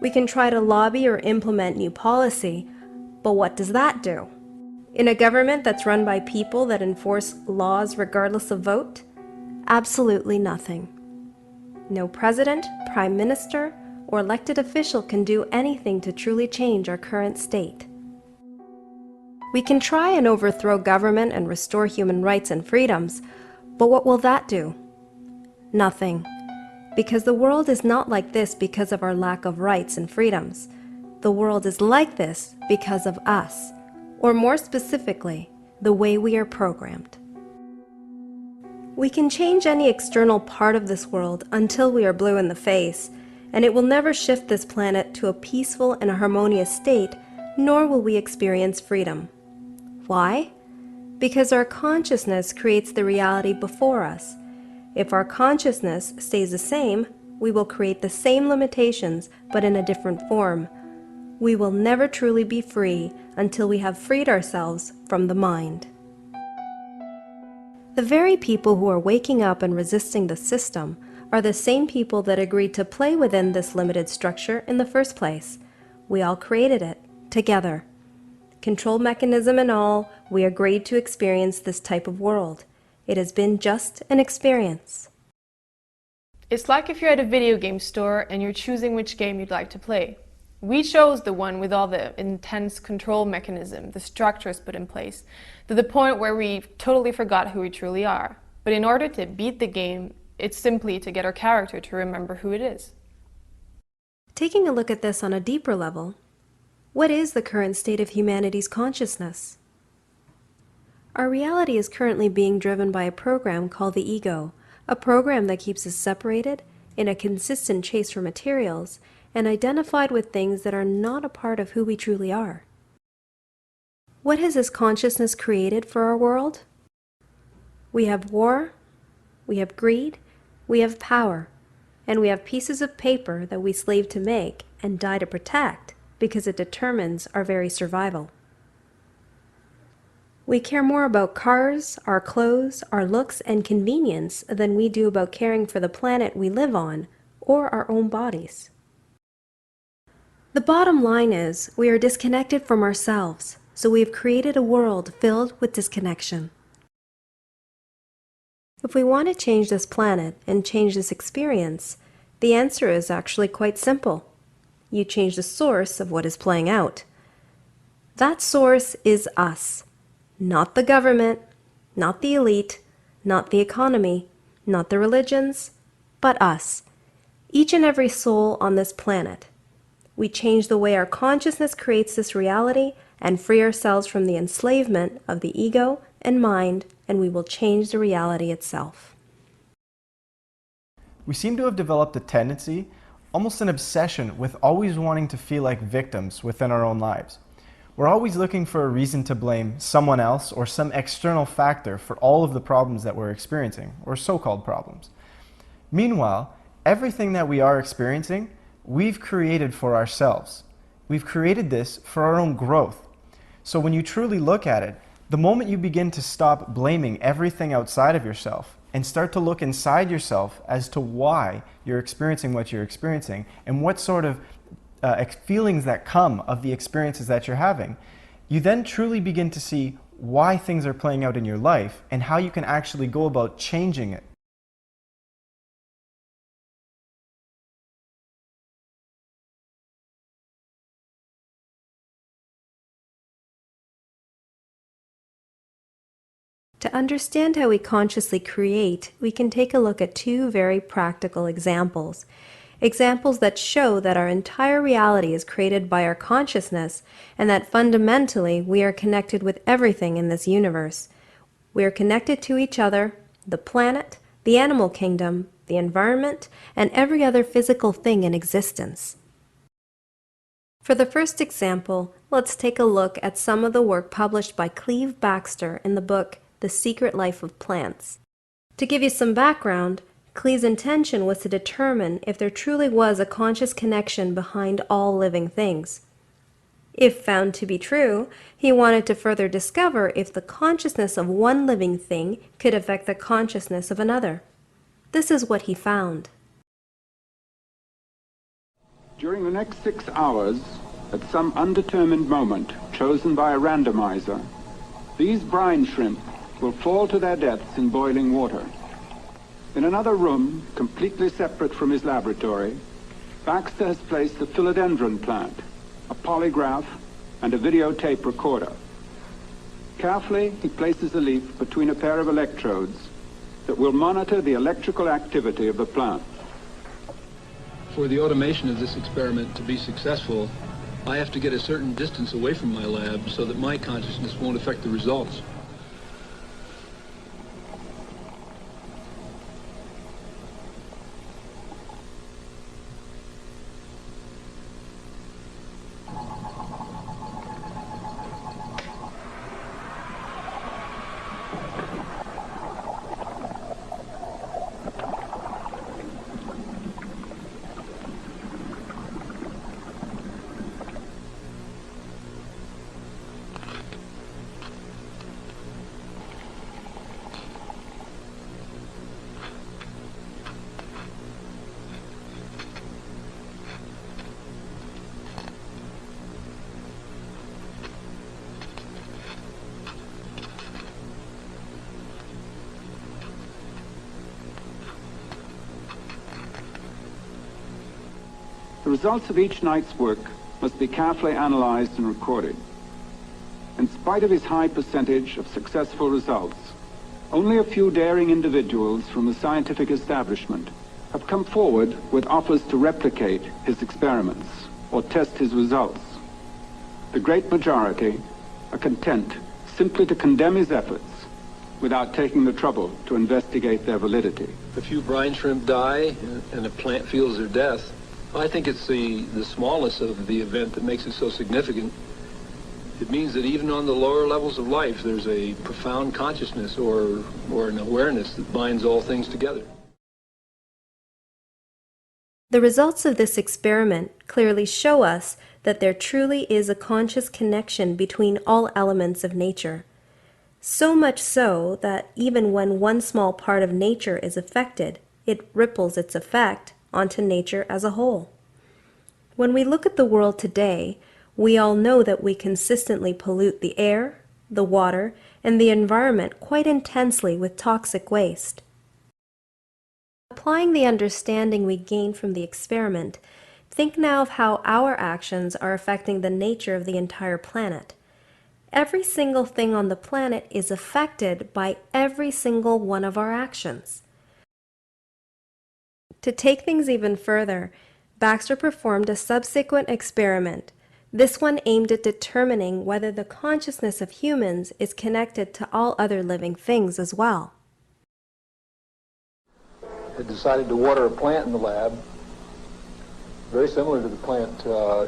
We can try to lobby or implement new policy, but what does that do? In a government that's run by people that enforce laws regardless of vote? Absolutely nothing. No president, prime minister, or elected official can do anything to truly change our current state. We can try and overthrow government and restore human rights and freedoms, but what will that do? Nothing. Because the world is not like this because of our lack of rights and freedoms. The world is like this because of us, or more specifically, the way we are programmed. We can change any external part of this world until we are blue in the face, and it will never shift this planet to a peaceful and harmonious state, nor will we experience freedom. Why? Because our consciousness creates the reality before us. If our consciousness stays the same, we will create the same limitations, but in a different form. We will never truly be free until we have freed ourselves from the mind. The very people who are waking up and resisting the system are the same people that agreed to play within this limited structure in the first place. We all created it, together. Control mechanism and all, we agreed to experience this type of world. It has been just an experience. It's like if you're at a video game store and you're choosing which game you'd like to play. We chose the one with all the intense control mechanism, the structures put in place, to the point where we totally forgot who we truly are. But in order to beat the game, it's simply to get our character to remember who it is. Taking a look at this on a deeper level, what is the current state of humanity's consciousness? Our reality is currently being driven by a program called the ego, a program that keeps us separated, in a consistent chase for materials, and identified with things that are not a part of who we truly are. What has this consciousness created for our world? We have war, we have greed, we have power, and we have pieces of paper that we slave to make and die to protect because it determines our very survival. We care more about cars, our clothes, our looks, and convenience than we do about caring for the planet we live on or our own bodies. The bottom line is we are disconnected from ourselves, so we have created a world filled with disconnection. If we want to change this planet and change this experience, the answer is actually quite simple. You change the source of what is playing out. That source is us. Not the government, not the elite, not the economy, not the religions, but us. Each and every soul on this planet. We change the way our consciousness creates this reality and free ourselves from the enslavement of the ego and mind, and we will change the reality itself. We seem to have developed a tendency, almost an obsession, with always wanting to feel like victims within our own lives. We're always looking for a reason to blame someone else or some external factor for all of the problems that we're experiencing, or so-called problems. Meanwhile, everything that we are experiencing, we've created for ourselves. We've created this for our own growth. So when you truly look at it, the moment you begin to stop blaming everything outside of yourself and start to look inside yourself as to why you're experiencing what you're experiencing and what sort of feelings that come of the experiences that you're having, you then truly begin to see why things are playing out in your life and how you can actually go about changing it. To understand how we consciously create, we can take a look at two very practical examples. Examples that show that our entire reality is created by our consciousness and that fundamentally we are connected with everything in this universe. We are connected to each other, the planet, the animal kingdom, the environment, and every other physical thing in existence. For the first example, let's take a look at some of the work published by Cleve Baxter in the book The Secret Life of Plants. To give you some background, Cleve's intention was to determine if there truly was a conscious connection behind all living things. If found to be true, he wanted to further discover if the consciousness of one living thing could affect the consciousness of another. This is what he found. During the next 6 hours, at some undetermined moment chosen by a randomizer, these brine shrimp will fall to their deaths in boiling water. In another room, completely separate from his laboratory, Baxter has placed a philodendron plant, a polygraph, and a videotape recorder. Carefully, he places a leaf between a pair of electrodes that will monitor the electrical activity of the plant. For the automation of this experiment to be successful, I have to get a certain distance away from my lab so that my consciousness won't affect the results. The results of each night's work must be carefully analyzed and recorded. In spite of his high percentage of successful results, only a few daring individuals from the scientific establishment have come forward with offers to replicate his experiments or test his results. The great majority are content simply to condemn his efforts without taking the trouble to investigate their validity. A few brine shrimp die and a plant feels their death. I think it's the smallness of the event that makes it so significant. It means that even on the lower levels of life, there's a profound consciousness or an awareness that binds all things together. The results of this experiment clearly show us that there truly is a conscious connection between all elements of nature. So much so that even when one small part of nature is affected, it ripples its effect onto nature as a whole. When we look at the world today, we all know that we consistently pollute the air, the water, and the environment quite intensely with toxic waste. Applying the understanding we gain from the experiment, think now of how our actions are affecting the nature of the entire planet. Every single thing on the planet is affected by every single one of our actions. To take things even further, Baxter performed a subsequent experiment, this one aimed at determining whether the consciousness of humans is connected to all other living things as well. I decided to water a plant in the lab, very similar to the plant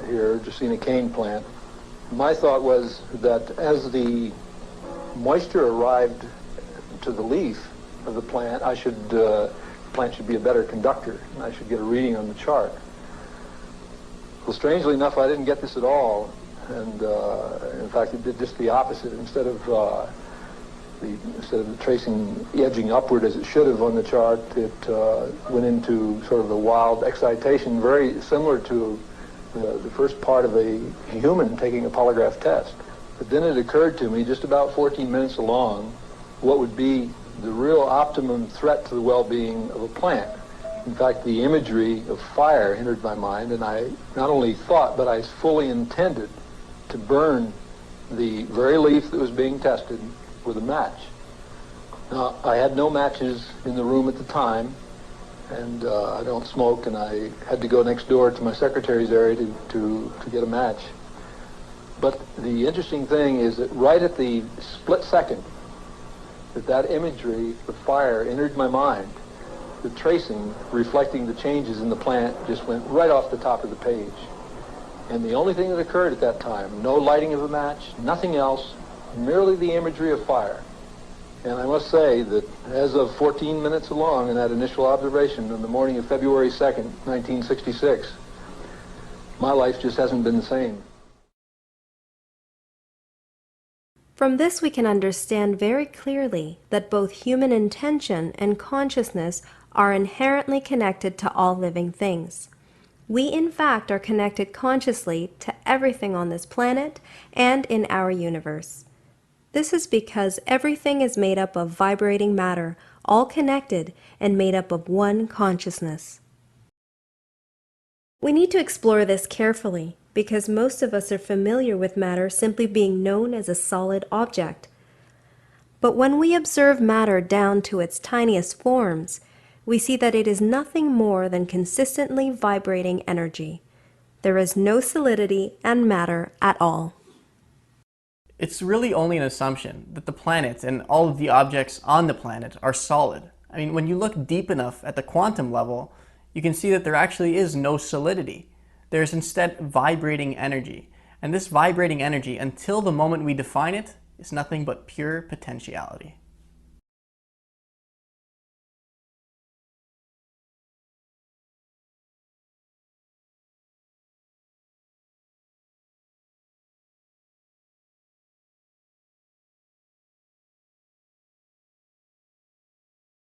here, Dracaena cane plant. My thought was that as the moisture arrived to the leaf of the plant, the plant should be a better conductor, and I should get a reading on the chart. Well, strangely enough, I didn't get this at all, and in fact, it did just the opposite. Instead of the tracing edging upward as it should have on the chart, it went into sort of the wild excitation, very similar to the first part of a human taking a polygraph test. But then it occurred to me, just about 14 minutes along, what would be the real optimum threat to the well-being of a plant. In fact, the imagery of fire entered my mind, and I not only thought, but I fully intended to burn the very leaf that was being tested with a match. Now, I had no matches in the room at the time, and I don't smoke, and I had to go next door to my secretary's area to get a match. But the interesting thing is that right at the split second that imagery of fire entered my mind, the tracing reflecting the changes in the plant just went right off the top of the page. And the only thing that occurred at that time, no lighting of a match, nothing else, merely the imagery of fire. And I must say that as of 14 minutes along in that initial observation on the morning of February 2nd, 1966, my life just hasn't been the same. From this we can understand very clearly that both human intention and consciousness are inherently connected to all living things. We in fact are connected consciously to everything on this planet and in our universe. This is because everything is made up of vibrating matter, all connected and made up of one consciousness. We need to explore this carefully because most of us are familiar with matter simply being known as a solid object. But when we observe matter down to its tiniest forms, we see that it is nothing more than consistently vibrating energy. There is no solidity and matter at all. It's really only an assumption that the planet and all of the objects on the planet are solid. I mean, when you look deep enough at the quantum level, you can see that there actually is no solidity. There is instead vibrating energy. And this vibrating energy, until the moment we define it, is nothing but pure potentiality.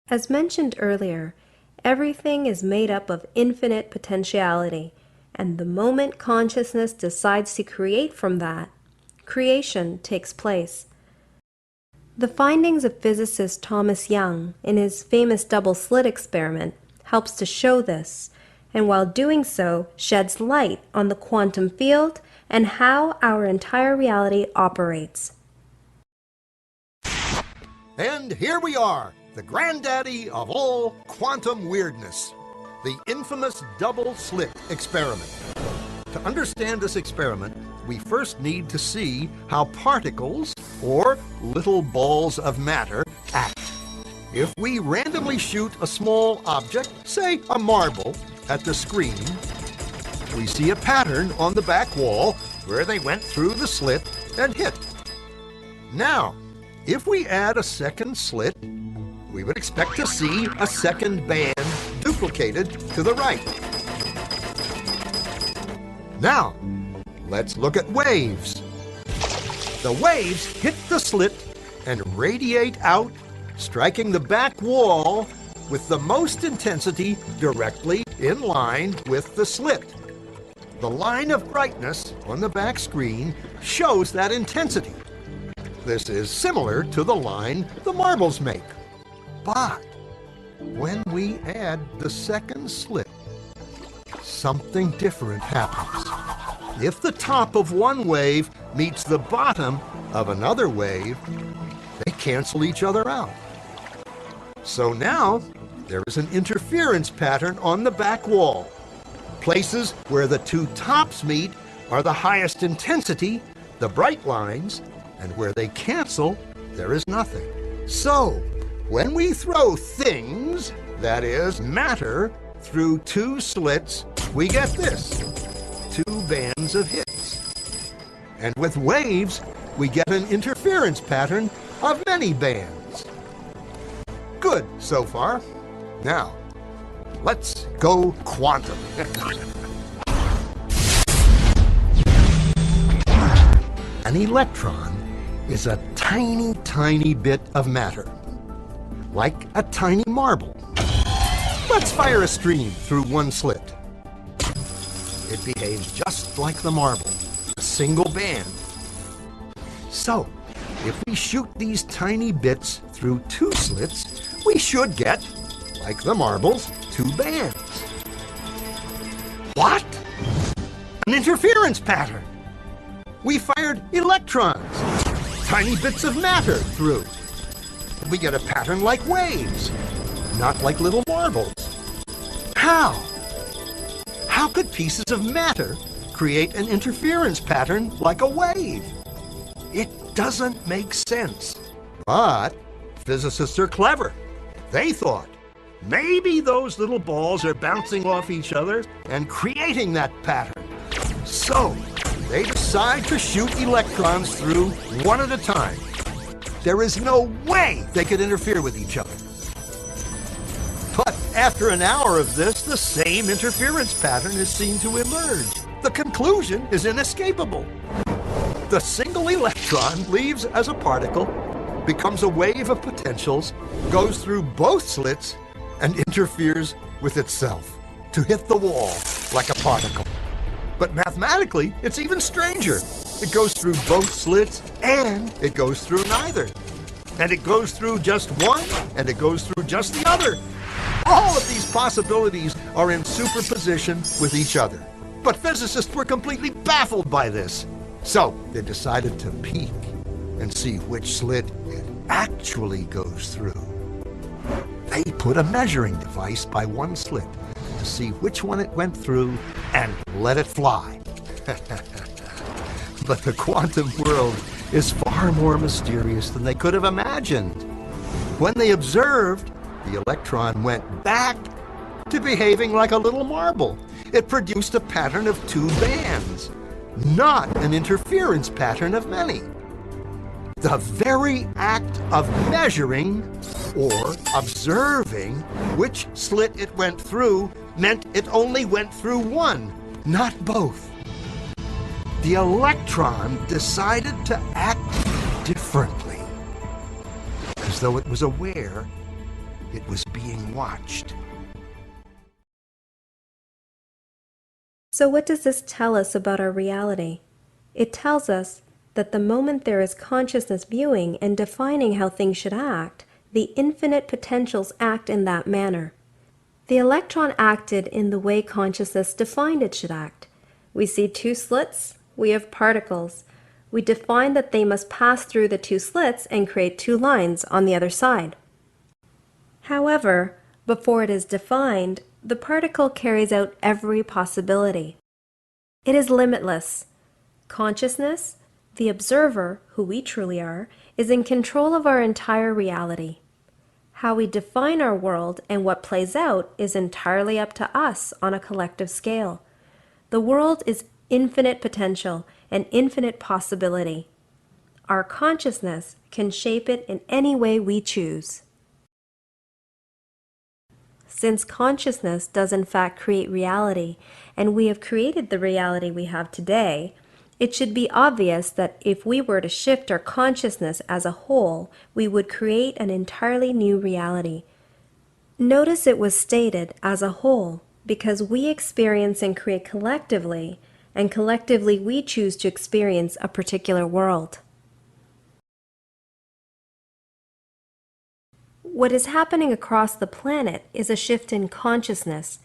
As mentioned earlier, everything is made up of infinite potentiality, and the moment consciousness decides to create from that, creation takes place. The findings of physicist Thomas Young in his famous double-slit experiment helps to show this, and while doing so sheds light on the quantum field and how our entire reality operates. And here we are, the granddaddy of all quantum weirdness, the infamous double-slit experiment. To understand this experiment, we first need to see how particles, or little balls of matter, act. If we randomly shoot a small object, say a marble, at the screen, we see a pattern on the back wall where they went through the slit and hit. Now, if we add a second slit, we would expect to see a second band duplicated to the right. Now, let's look at waves. The waves hit the slit and radiate out, striking the back wall with the most intensity directly in line with the slit. The line of brightness on the back screen shows that intensity. This is similar to the line the marbles make. But when we add the second slit, something different happens. If the top of one wave meets the bottom of another wave, they cancel each other out. So now there is an interference pattern on the back wall. Places where the two tops meet are the highest intensity, the bright lines, and where they cancel, there is nothing. So, when we throw things, that is, matter, through two slits, we get this, two bands of hits. And with waves, we get an interference pattern of many bands. Good so far. Now, let's go quantum. An electron is a tiny, tiny bit of matter, like a tiny marble. Let's fire a stream through one slit. It behaves just like the marble, a single band. So, if we shoot these tiny bits through two slits, we should get, like the marbles, two bands. What? An interference pattern! We fired electrons, tiny bits of matter, through. We get a pattern like waves, not like little marbles. How? How could pieces of matter create an interference pattern like a wave? It doesn't make sense. But physicists are clever. They thought, maybe those little balls are bouncing off each other and creating that pattern. So, they decide to shoot electrons through one at a time. There is no way they could interfere with each other. But after an hour of this, the same interference pattern is seen to emerge. The conclusion is inescapable. The single electron leaves as a particle, becomes a wave of potentials, goes through both slits, and interferes with itself to hit the wall like a particle. But mathematically, it's even stranger. It goes through both slits, and it goes through neither. And it goes through just one, and it goes through just the other. All of these possibilities are in superposition with each other. But physicists were completely baffled by this. So they decided to peek and see which slit it actually goes through. They put a measuring device by one slit to see which one it went through and let it fly. But the quantum world is far more mysterious than they could have imagined. When they observed, the electron went back to behaving like a little marble. It produced a pattern of two bands, not an interference pattern of many. The very act of measuring or observing which slit it went through meant it only went through one, not both. The electron decided to act differently, as though it was aware it was being watched. So what does this tell us about our reality? It tells us that the moment there is consciousness viewing and defining how things should act, the infinite potentials act in that manner. The electron acted in the way consciousness defined it should act. We see two slits, we have particles. We define that they must pass through the two slits and create two lines on the other side. However, before it is defined, the particle carries out every possibility. It is limitless. Consciousness, the observer, who we truly are, is in control of our entire reality. How we define our world and what plays out is entirely up to us on a collective scale. The world is infinite potential and infinite possibility. Our consciousness can shape it in any way we choose. Since consciousness does in fact create reality, and we have created the reality we have today, it should be obvious that if we were to shift our consciousness as a whole, we would create an entirely new reality. Notice it was stated as a whole, because we experience and create collectively, and collectively we choose to experience a particular world. What is happening across the planet is a shift in consciousness.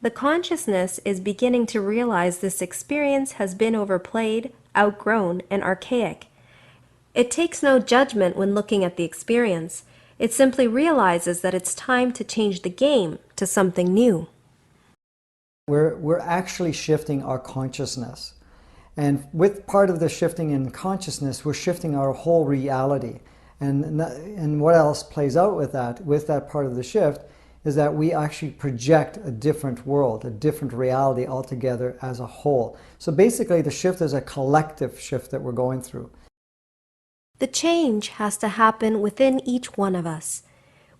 The consciousness is beginning to realize this experience has been overplayed, outgrown, and archaic. It takes no judgment when looking at the experience. It simply realizes that it's time to change the game to something new. We're actually shifting our consciousness. And with part of the shifting in consciousness, we're shifting our whole reality. And what else plays out with that part of the shift is that we actually project a different world, a different reality altogether as a whole. So basically the shift is a collective shift that we're going through. The change has to happen within each one of us.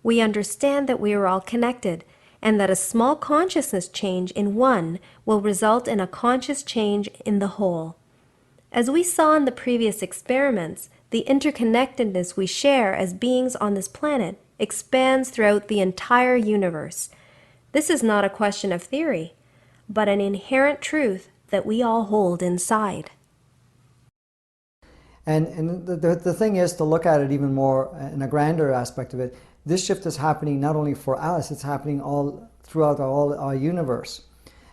We understand that we are all connected, and that a small consciousness change in one will result in a conscious change in the whole. As we saw in the previous experiments, the interconnectedness we share as beings on this planet expands throughout the entire universe. This is not a question of theory, but an inherent truth that we all hold inside. And the thing is to look at it even more in a grander aspect of it. This shift is happening not only for us, it's happening all throughout our universe.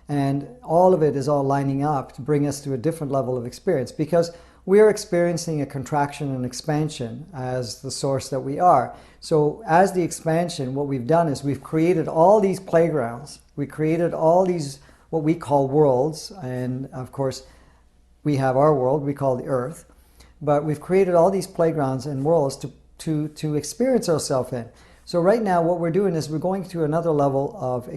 And all of it is all lining up to bring us to a different level of experience, because we are experiencing a contraction and expansion as the source that we are. So as the expansion, what we've done is we've created all these playgrounds. We created all these what we call worlds. And of course, we have our world we call the Earth. But we've created all these playgrounds and worlds to experience ourselves in. So right now what we're doing is we're going to another level of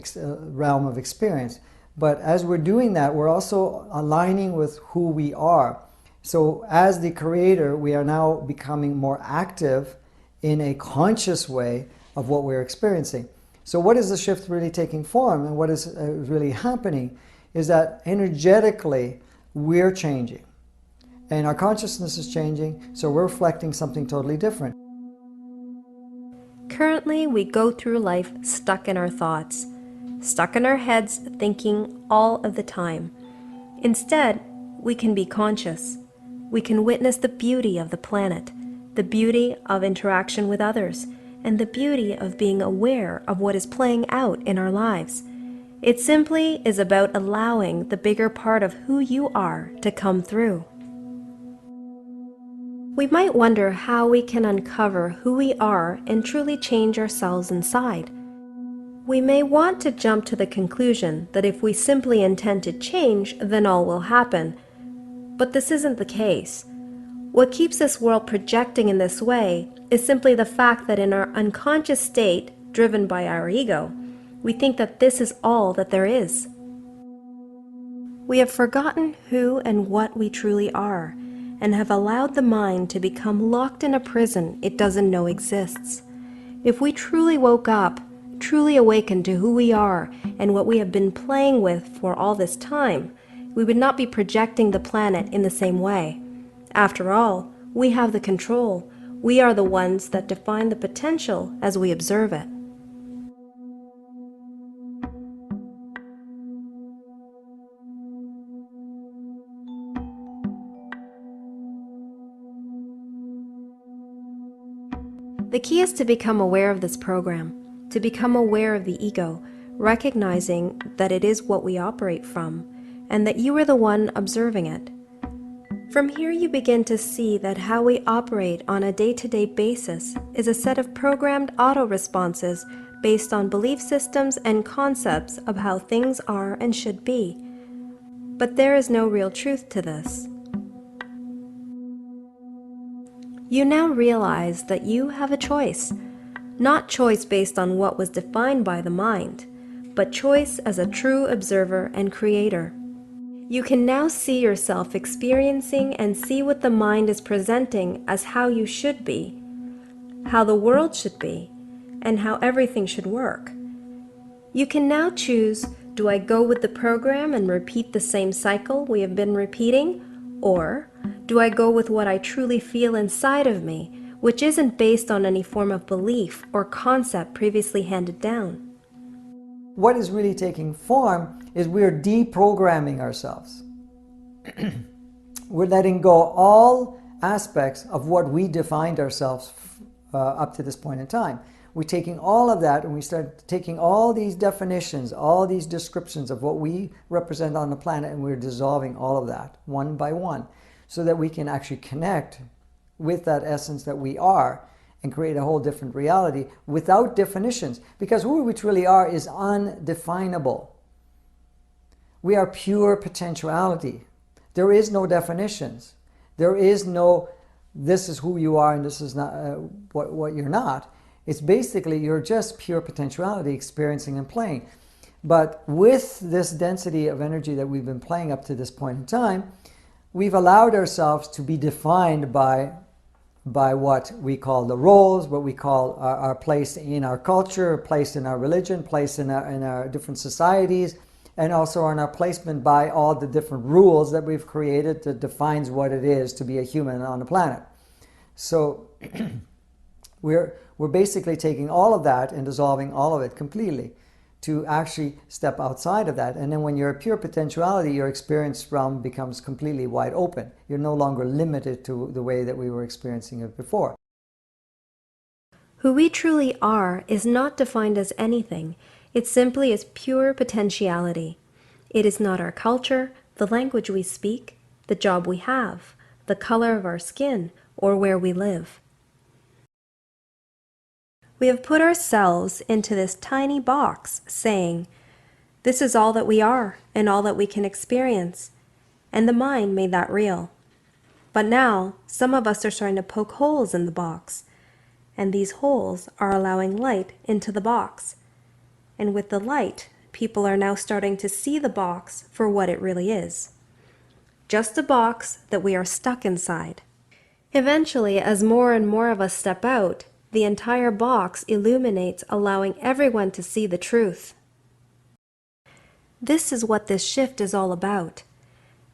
realm of experience. But as we're doing that, we're also aligning with who we are. So as the creator, we are now becoming more active in a conscious way of what we're experiencing. So what is the shift really taking form, and what is really happening is that energetically we're changing. And our consciousness is changing, so we're reflecting something totally different. Currently, we go through life stuck in our thoughts, stuck in our heads, thinking all of the time. Instead, we can be conscious. We can witness the beauty of the planet, the beauty of interaction with others, and the beauty of being aware of what is playing out in our lives. It simply is about allowing the bigger part of who you are to come through. We might wonder how we can uncover who we are and truly change ourselves inside. We may want to jump to the conclusion that if we simply intend to change, then all will happen. But this isn't the case. What keeps this world projecting in this way is simply the fact that in our unconscious state, driven by our ego, we think that this is all that there is. We have forgotten who and what we truly are, and have allowed the mind to become locked in a prison it doesn't know exists. If we truly woke up, truly awakened to who we are and what we have been playing with for all this time, we would not be projecting the planet in the same way. After all, we have the control. We are the ones that define the potential as we observe it. The key is to become aware of this program, to become aware of the ego, recognizing that it is what we operate from, and that you are the one observing it. From here you begin to see that how we operate on a day-to-day basis is a set of programmed auto-responses based on belief systems and concepts of how things are and should be. But there is no real truth to this. You now realize that you have a choice, not choice based on what was defined by the mind, but choice as a true observer and creator. You can now see yourself experiencing and see what the mind is presenting as how you should be, how the world should be, and how everything should work. You can now choose, do I go with the program and repeat the same cycle we have been repeating, or do I go with what I truly feel inside of me, which isn't based on any form of belief or concept previously handed down? What is really taking form is we're deprogramming ourselves. We're letting go all aspects of what we defined ourselves up to this point in time. We're taking all of that and we start taking all these definitions, all these descriptions of what we represent on the planet, and we're dissolving all of that one by one so that we can actually connect with that essence that we are and create a whole different reality without definitions. Because who we truly are is undefinable. We are pure potentiality. There is no definitions. There is no, this is who you are and this is not what you're not. It's basically, you're just pure potentiality experiencing and playing. But with this density of energy that we've been playing up to this point in time, we've allowed ourselves to be defined by what we call the roles, what we call our place in our culture, place in our religion, place in our different societies, and also on our placement by all the different rules that we've created that defines what it is to be a human on the planet. So we're basically taking all of that and dissolving all of it completely to actually step outside of that. And then when you're a pure potentiality, your experience realm becomes completely wide open. You're no longer limited to the way that we were experiencing it before. Who we truly are is not defined as anything. It simply is pure potentiality. It is not our culture, the language we speak, the job we have, the color of our skin, or where we live. We have put ourselves into this tiny box saying, this is all that we are and all that we can experience, and the mind made that real. But now, some of us are starting to poke holes in the box, and these holes are allowing light into the box. And with the light, people are now starting to see the box for what it really is. Just a box that we are stuck inside. Eventually, as more and more of us step out, the entire box illuminates, allowing everyone to see the truth. This is what this shift is all about.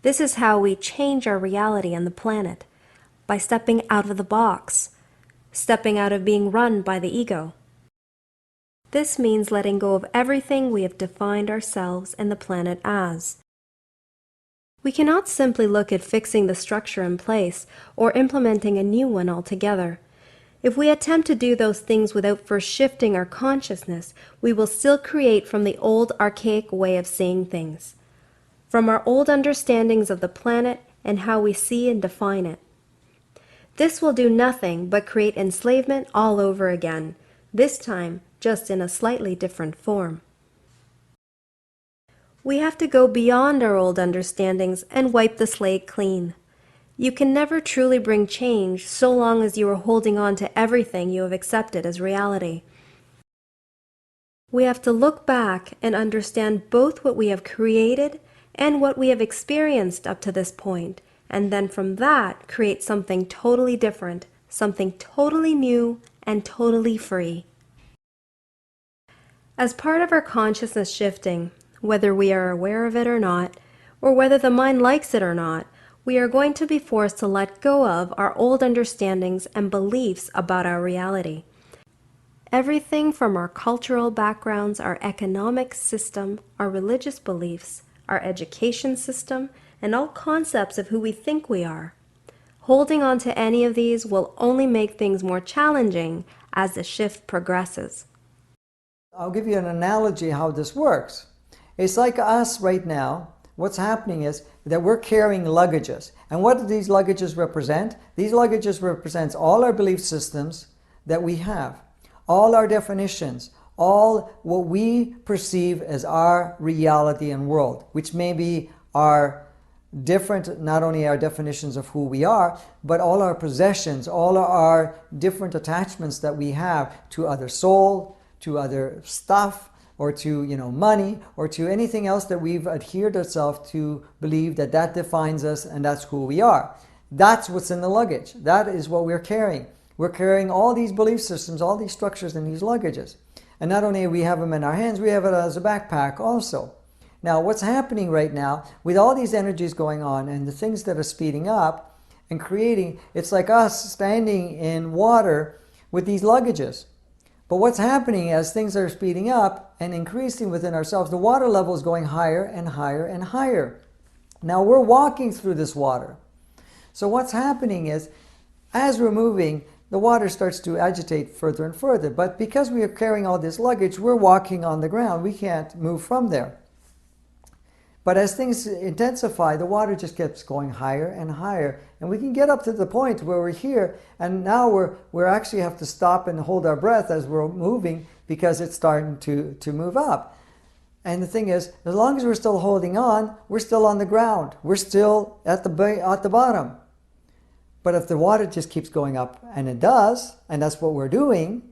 This is how we change our reality on the planet, by stepping out of the box, stepping out of being run by the ego. This means letting go of everything we have defined ourselves and the planet as. We cannot simply look at fixing the structure in place or implementing a new one altogether. If we attempt to do those things without first shifting our consciousness, we will still create from the old archaic way of seeing things, from our old understandings of the planet and how we see and define it. This will do nothing but create enslavement all over again, this time just in a slightly different form. We have to go beyond our old understandings and wipe the slate clean. You can never truly bring change so long as you are holding on to everything you have accepted as reality. We have to look back and understand both what we have created and what we have experienced up to this point, and then from that create something totally different, something totally new and totally free. As part of our consciousness shifting, whether we are aware of it or not, or whether the mind likes it or not, we are going to be forced to let go of our old understandings and beliefs about our reality. Everything from our cultural backgrounds, our economic system, our religious beliefs, our education system, and all concepts of who we think we are. Holding on to any of these will only make things more challenging as the shift progresses. I'll give you an analogy how this works. It's like us right now. What's happening is that we're carrying luggages. And what do these luggages represent? These luggages represent all our belief systems that we have, all our definitions, all what we perceive as our reality and world, which may be our different, not only our definitions of who we are, but all our possessions, all our different attachments that we have to other soul, to other stuff, or to money, or to anything else that we've adhered ourselves to believe that defines us and that's who we are. That's what's in the luggage. That is what we're carrying. We're carrying all these belief systems, all these structures in these luggages. And not only do we have them in our hands, we have it as a backpack also. Now, what's happening right now with all these energies going on and the things that are speeding up and creating, it's like us standing in water with these luggages. But what's happening as things are speeding up and increasing within ourselves, the water level is going higher and higher and higher. Now we're walking through this water. So what's happening is, as we're moving, the water starts to agitate further and further. But because we are carrying all this luggage, we're walking on the ground. We can't move from there. But as things intensify, the water just keeps going higher and higher. And we can get up to the point where we're here, and now we're actually have to stop and hold our breath as we're moving because it's starting to move up. And the thing is, as long as we're still holding on, we're still on the ground. We're still at the bottom. But if the water just keeps going up, and it does, and that's what we're doing,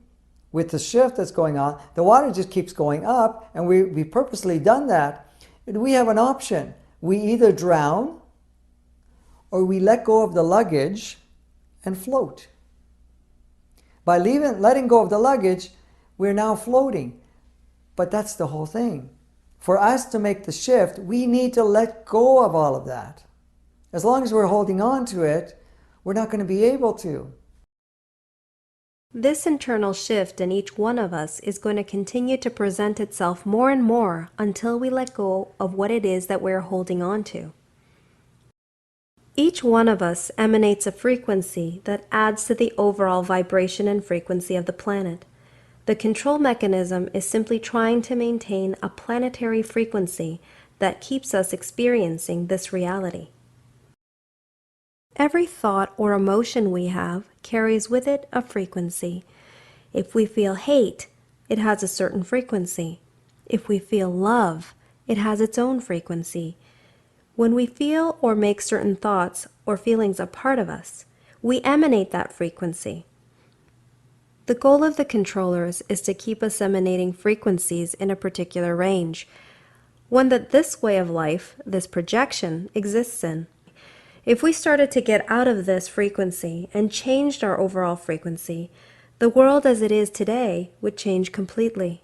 with the shift that's going on, the water just keeps going up, and we purposely done that. We have an option. We either drown or we let go of the luggage and float. By letting go of the luggage, we're now floating. But that's the whole thing. For us to make the shift, we need to let go of all of that. As long as we're holding on to it, we're not going to be able to. This internal shift in each one of us is going to continue to present itself more and more until we let go of what it is that we're holding on to. Each one of us emanates a frequency that adds to the overall vibration and frequency of the planet. The control mechanism is simply trying to maintain a planetary frequency that keeps us experiencing this reality. Every thought or emotion we have carries with it a frequency. If we feel hate, it has a certain frequency. If we feel love, it has its own frequency. When we feel or make certain thoughts or feelings a part of us, we emanate that frequency. The goal of the controllers is to keep us emanating frequencies in a particular range, one that this way of life, this projection, exists in. If we started to get out of this frequency and changed our overall frequency, the world as it is today would change completely.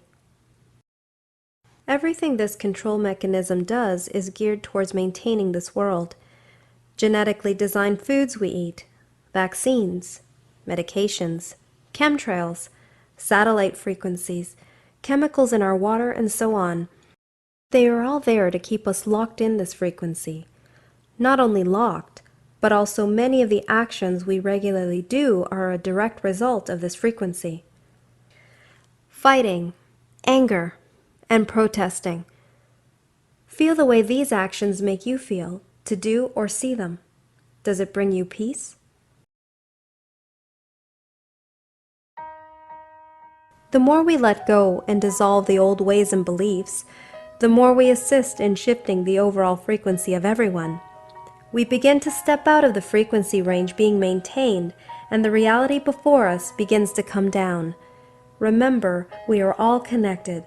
Everything this control mechanism does is geared towards maintaining this world. Genetically designed foods we eat, vaccines, medications, chemtrails, satellite frequencies, chemicals in our water, and so on. They are all there to keep us locked in this frequency. Not only locked, but also many of the actions we regularly do are a direct result of this frequency. Fighting, anger, and protesting. Feel the way these actions make you feel to do or see them. Does it bring you peace? The more we let go and dissolve the old ways and beliefs, the more we assist in shifting the overall frequency of everyone. We begin to step out of the frequency range being maintained, and the reality before us begins to come down. Remember, we are all connected.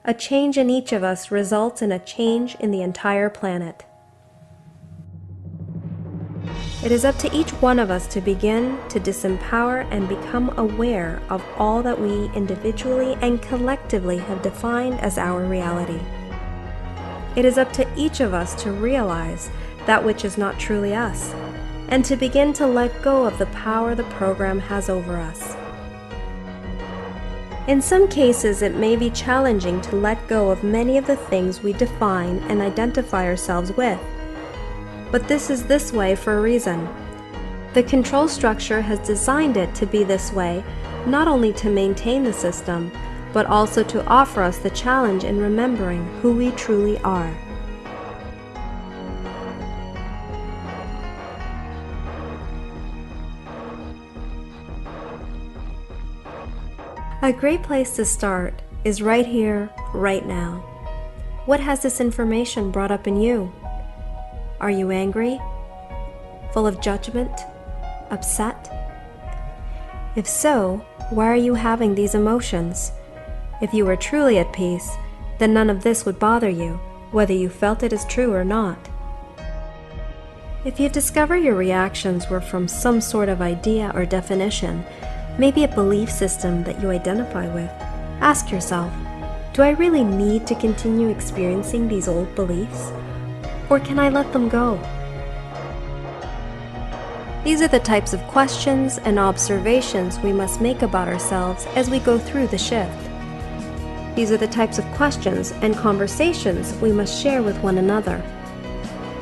A change in each of us results in a change in the entire planet. It is up to each one of us to begin to disempower and become aware of all that we individually and collectively have defined as our reality. It is up to each of us to realize that which is not truly us, and to begin to let go of the power the program has over us. In some cases, it may be challenging to let go of many of the things we define and identify ourselves with. But this is this way for a reason. The control structure has designed it to be this way, not only to maintain the system, but also to offer us the challenge in remembering who we truly are. A great place to start is right here, right now. What has this information brought up in you? Are you angry? Full of judgment? Upset? If so, why are you having these emotions? If you were truly at peace, then none of this would bother you, whether you felt it as true or not. If you discover your reactions were from some sort of idea or definition, maybe a belief system that you identify with, ask yourself, do I really need to continue experiencing these old beliefs? Or can I let them go? These are the types of questions and observations we must make about ourselves as we go through the shift. These are the types of questions and conversations we must share with one another.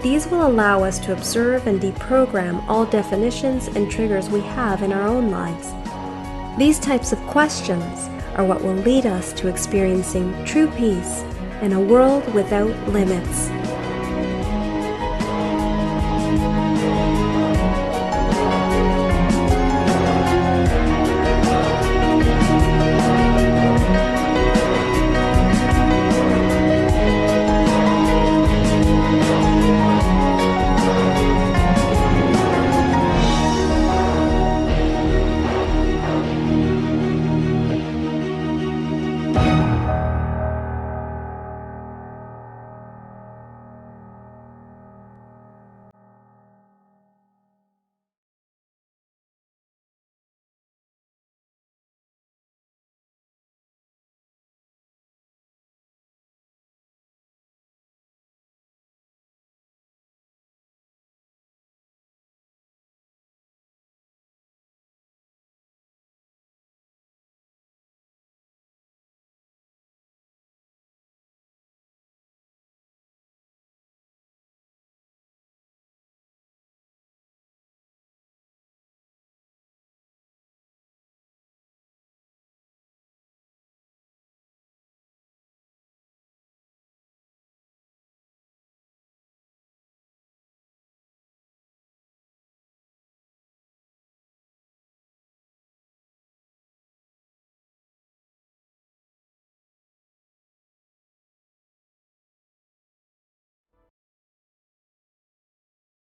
These will allow us to observe and deprogram all definitions and triggers we have in our own lives. These types of questions are what will lead us to experiencing true peace in a world without limits.